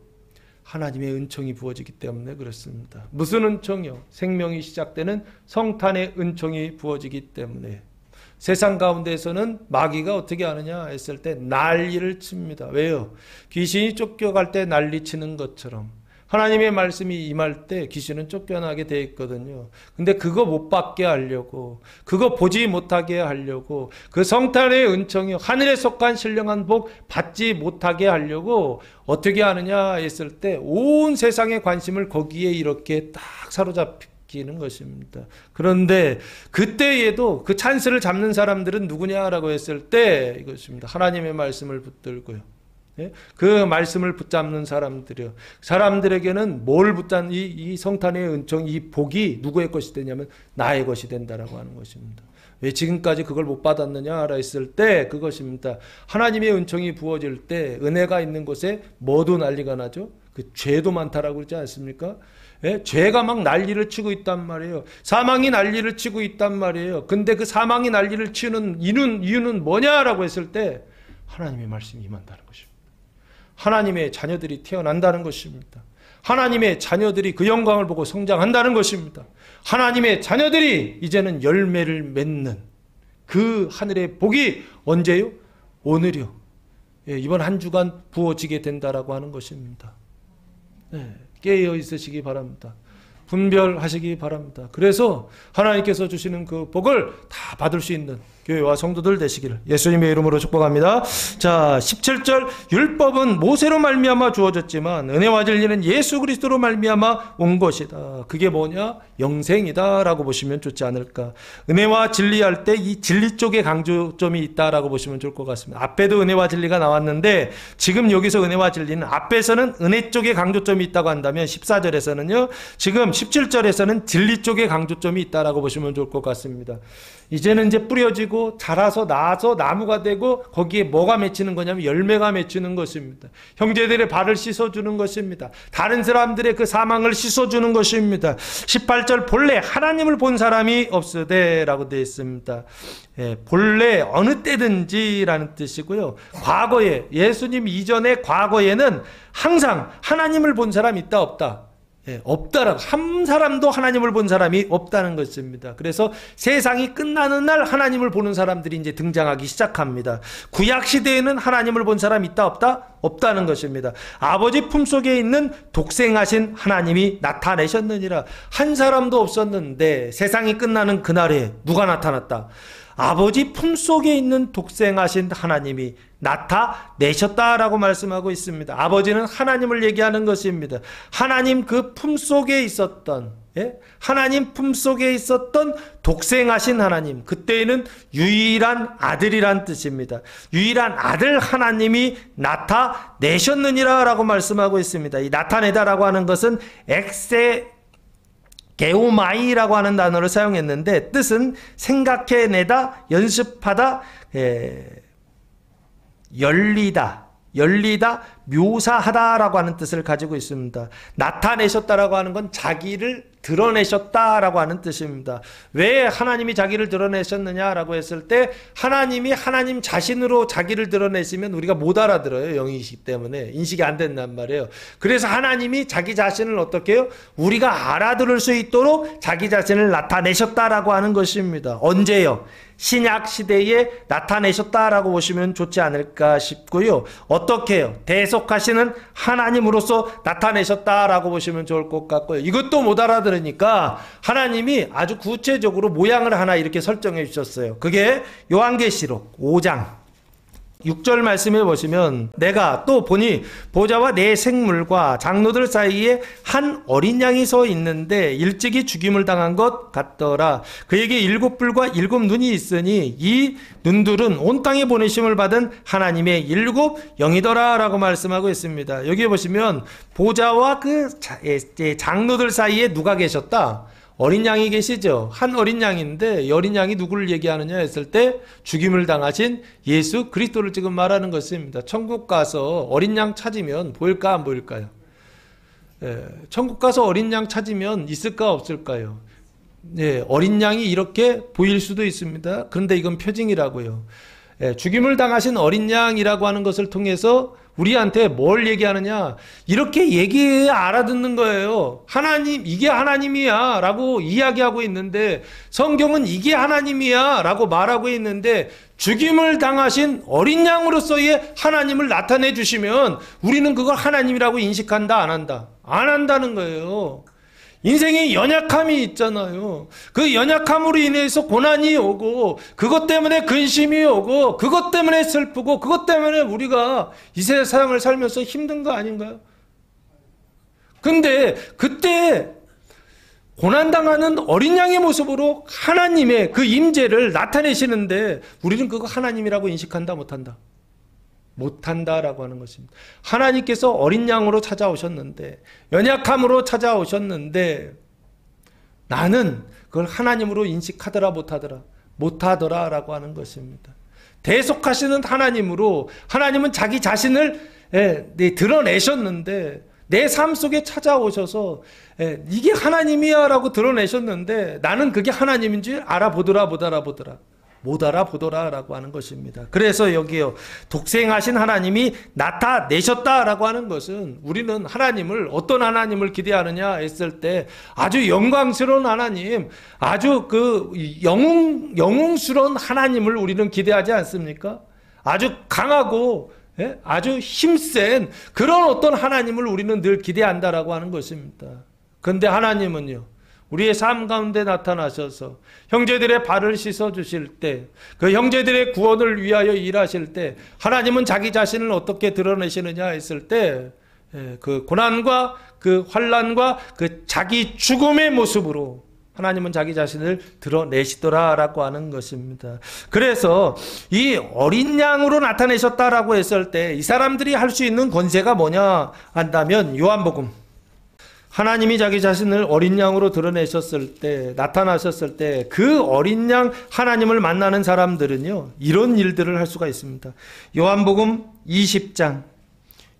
하나님의 은총이 부어지기 때문에 그렇습니다. 무슨 은총이요? 생명이 시작되는 성탄의 은총이 부어지기 때문에. 세상 가운데에서는 마귀가 어떻게 하느냐 했을 때 난리를 칩니다. 왜요? 귀신이 쫓겨갈 때 난리치는 것처럼 하나님의 말씀이 임할 때 귀신은 쫓겨나게 돼 있거든요. 근데 그거 못 받게 하려고, 그거 보지 못하게 하려고, 그 성탄의 은총이 하늘에 속한 신령한 복 받지 못하게 하려고 어떻게 하느냐 했을 때 온 세상의 관심을 거기에 이렇게 딱 사로잡히는 것입니다. 그런데 그때에도 그 찬스를 잡는 사람들은 누구냐라고 했을 때 이것입니다. 하나님의 말씀을 붙들고요. 그 말씀을 붙잡는 사람들이요. 사람들에게는 뭘 붙잡는 이 성탄의 은총, 이 복이 누구의 것이 되냐면 나의 것이 된다라고 하는 것입니다. 왜 지금까지 그걸 못 받았느냐라 했을 때 그것입니다. 하나님의 은총이 부어질 때 은혜가 있는 곳에 뭐도 난리가 나죠. 그 죄도 많다라고 그러지 않습니까? 예? 죄가 막 난리를 치고 있단 말이에요. 사망이 난리를 치고 있단 말이에요. 근데 그 사망이 난리를 치는 이유는 뭐냐라고 했을 때 하나님의 말씀이 임한다는 것입니다. 하나님의 자녀들이 태어난다는 것입니다. 하나님의 자녀들이 그 영광을 보고 성장한다는 것입니다. 하나님의 자녀들이 이제는 열매를 맺는 그 하늘의 복이 언제요? 오늘이요. 예, 이번 한 주간 부어지게 된다라고 하는 것입니다. 예, 깨어 있으시기 바랍니다. 분별하시기 바랍니다. 그래서 하나님께서 주시는 그 복을 다 받을 수 있는 교회와 성도들 되시기를 예수님의 이름으로 축복합니다. 자, 17절 율법은 모세로 말미암아 주어졌지만 은혜와 진리는 예수 그리스도로 말미암아 온 것이다. 그게 뭐냐? 영생이다라고 보시면 좋지 않을까. 은혜와 진리할 때 이 진리 쪽에 강조점이 있다라고 보시면 좋을 것 같습니다. 앞에도 은혜와 진리가 나왔는데 지금 여기서 은혜와 진리는 앞에서는 은혜 쪽에 강조점이 있다고 한다면 14절에서는요. 지금 17절에서는 진리 쪽에 강조점이 있다라고 보시면 좋을 것 같습니다. 이제는 이제 뿌려지고 자라서 나서 나무가 되고 거기에 뭐가 맺히는 거냐면 열매가 맺히는 것입니다. 형제들의 발을 씻어주는 것입니다. 다른 사람들의 그 사망을 씻어주는 것입니다. 18절 본래 하나님을 본 사람이 없으되 라고 되어 있습니다. 예, 본래 어느 때든지 라는 뜻이고요. 과거에 예수님 이전의 과거에는 항상 하나님을 본 사람이 있다 없다. 예, 없다라고 한 사람도 하나님을 본 사람이 없다는 것입니다. 그래서 세상이 끝나는 날 하나님을 보는 사람들이 이제 등장하기 시작합니다. 구약 시대에는 하나님을 본 사람이 있다 없다? 없다는 것입니다. 아버지 품속에 있는 독생하신 하나님이 나타내셨느니라. 한 사람도 없었는데 세상이 끝나는 그날에 누가 나타났다? 아버지 품속에 있는 독생하신 하나님이 나타내셨다라고 말씀하고 있습니다. 아버지는 하나님을 얘기하는 것입니다. 하나님 그 품속에 있었던 하나님 품속에 있었던 독생하신 하나님, 그때에는 유일한 아들이란 뜻입니다. 유일한 아들 하나님이 나타내셨느니라 라고 말씀하고 있습니다. 이 나타내다라고 하는 것은 게오마이라고 하는 단어를 사용했는데 뜻은 생각해내다, 연습하다, 열리다, 묘사하다라고 하는 뜻을 가지고 있습니다. 나타내셨다라고 하는 건 자기를 드러내셨다라고 하는 뜻입니다. 왜 하나님이 자기를 드러내셨느냐라고 했을 때 하나님이 하나님 자신으로 자기를 드러내시면 우리가 못 알아들어요. 영이시기 때문에 인식이 안 된단 말이에요. 그래서 하나님이 자기 자신을 어떻게 해요? 우리가 알아들을 수 있도록 자기 자신을 나타내셨다라고 하는 것입니다. 언제요? 신약 시대에 나타내셨다라고 보시면 좋지 않을까 싶고요. 어떻게 해요? 대속하시는 하나님으로서 나타내셨다라고 보시면 좋을 것 같고요. 이것도 못 알아들으니까 하나님이 아주 구체적으로 모양을 하나 이렇게 설정해 주셨어요. 그게 요한계시록 5장 6절 말씀해 보시면 내가 또 보니 보좌와 네 생물과 장로들 사이에 한 어린 양이 서 있는데 일찍이 죽임을 당한 것 같더라. 그에게 7뿔과 7눈이 있으니 이 눈들은 온 땅에 보내심을 받은 하나님의 7 영이더라 라고 말씀하고 있습니다. 여기 보시면 보좌와 그 장로들 사이에 누가 계셨다? 어린 양이 계시죠. 한 어린 양인데 이 어린 양이 누구를 얘기하느냐 했을 때 죽임을 당하신 예수 그리스도를 지금 말하는 것입니다. 천국 가서 어린 양 찾으면 보일까 안 보일까요? 천국 가서 어린 양 찾으면 있을까 없을까요? 어린 양이 이렇게 보일 수도 있습니다. 그런데 이건 표징이라고요. 죽임을 당하신 어린 양이라고 하는 것을 통해서 우리한테 뭘 얘기하느냐? 이렇게 얘기해야 알아듣는 거예요. 하나님, 이게 하나님이야 라고 이야기하고 있는데 성경은 이게 하나님이야 라고 말하고 있는데 죽임을 당하신 어린 양으로서의 하나님을 나타내 주시면 우리는 그걸 하나님이라고 인식한다, 안 한다? 안 한다는 거예요. 인생에 연약함이 있잖아요. 그 연약함으로 인해서 고난이 오고 그것 때문에 근심이 오고 그것 때문에 슬프고 그것 때문에 우리가 이 세상을 살면서 힘든 거 아닌가요? 근데 그때 고난당하는 어린 양의 모습으로 하나님의 그 임재를 나타내시는데 우리는 그거 하나님이라고 인식한다 못한다? 못한다라고 하는 것입니다. 하나님께서 어린 양으로 찾아오셨는데 연약함으로 찾아오셨는데 나는 그걸 하나님으로 인식하더라 못하더라? 못하더라라고 하는 것입니다. 대속하시는 하나님으로 하나님은 자기 자신을 드러내셨는데 내 삶 속에 찾아오셔서 이게 하나님이야 라고 드러내셨는데 나는 그게 하나님인 줄 알아보더라 못 알아보더라라고 하는 것입니다. 그래서 여기요 독생하신 하나님이 나타내셨다라고 하는 것은 우리는 하나님을 어떤 하나님을 기대하느냐 했을 때 아주 영광스러운 하나님, 아주 그 영웅스러운 하나님을 우리는 기대하지 않습니까? 아주 강하고 아주 힘센 그런 어떤 하나님을 우리는 늘 기대한다라고 하는 것입니다. 그런데 하나님은요 우리의 삶 가운데 나타나셔서 형제들의 발을 씻어 주실 때, 그 형제들의 구원을 위하여 일하실 때 하나님은 자기 자신을 어떻게 드러내시느냐 했을 때 그 고난과 그 환난과 그 자기 죽음의 모습으로 하나님은 자기 자신을 드러내시더라라고 하는 것입니다. 그래서 이 어린 양으로 나타내셨다라고 했을 때 이 사람들이 할 수 있는 권세가 뭐냐 한다면 요한복음 하나님이 자기 자신을 어린 양으로 드러내셨을 때, 나타나셨을 때 그 어린 양 하나님을 만나는 사람들은요 이런 일들을 할 수가 있습니다. 요한복음 20장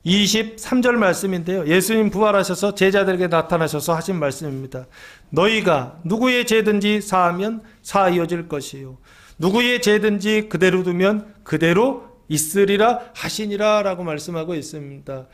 23절 말씀인데요, 예수님 부활하셔서 제자들에게 나타나셔서 하신 말씀입니다. 너희가 누구의 죄든지 사하면 사하여질 것이요 누구의 죄든지 그대로 두면 그대로 있으리라 하시니라 라고 말씀하고 있습니다.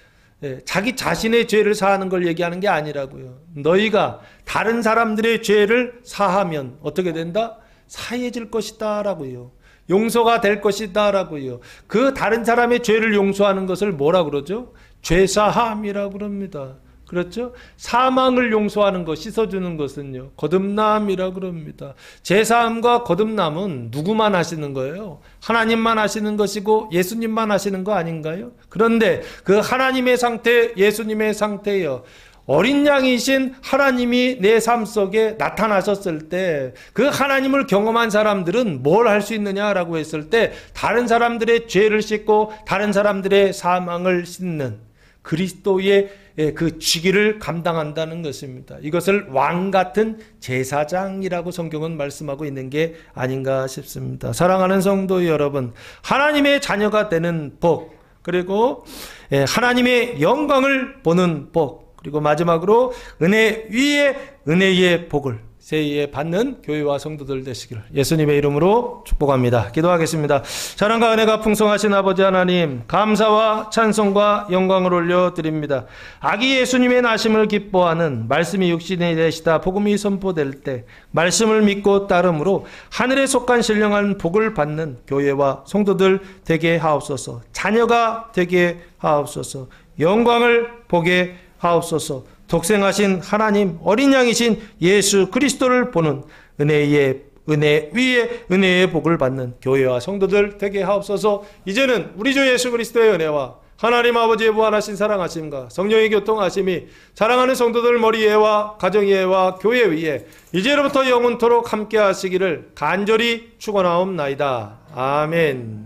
자기 자신의 죄를 사하는 걸 얘기하는 게 아니라고요. 너희가 다른 사람들의 죄를 사하면 어떻게 된다? 사해질 것이다 라고요. 용서가 될 것이다 라고요. 그 다른 사람의 죄를 용서하는 것을 뭐라 그러죠? 죄사함이라고 그럽니다. 그렇죠? 사망을 용서하는 것, 씻어주는 것은요 거듭남이라고 그럽니다. 죄사함과 거듭남은 누구만 하시는 거예요? 하나님만 하시는 것이고 예수님만 하시는 거 아닌가요? 그런데 그 하나님의 상태, 예수님의 상태요 어린 양이신 하나님이 내 삶 속에 나타나셨을 때 그 하나님을 경험한 사람들은 뭘 할 수 있느냐라고 했을 때 다른 사람들의 죄를 씻고 다른 사람들의 사망을 씻는 그리스도의 그 직위를 감당한다는 것입니다. 이것을 왕 같은 제사장이라고 성경은 말씀하고 있는 게 아닌가 싶습니다. 사랑하는 성도 여러분, 하나님의 자녀가 되는 복, 그리고 하나님의 영광을 보는 복, 그리고 마지막으로 은혜 위에 은혜의 복을 새해에 받는 교회와 성도들 되시기를 예수님의 이름으로 축복합니다. 기도하겠습니다. 사랑과 은혜가 풍성하신 아버지 하나님, 감사와 찬송과 영광을 올려드립니다. 아기 예수님의 나심을 기뻐하는 말씀이 육신이 되시다 복음이 선포될 때 말씀을 믿고 따름으로 하늘에 속한 신령한 복을 받는 교회와 성도들 되게 하옵소서. 자녀가 되게 하옵소서. 영광을 보게 하옵소서. 독생하신 하나님, 어린 양이신 예수 그리스도를 보는 은혜의 은혜 위에 은혜의 복을 받는 교회와 성도들 되게 하옵소서. 이제는 우리 주 예수 그리스도의 은혜와 하나님 아버지의 무한하신 사랑하심과 성령의 교통하심이 사랑하는 성도들 머리 위에와 가정 위에와 교회 위에 이제로부터 영원토록 함께 하시기를 간절히 축원하옵나이다. 아멘.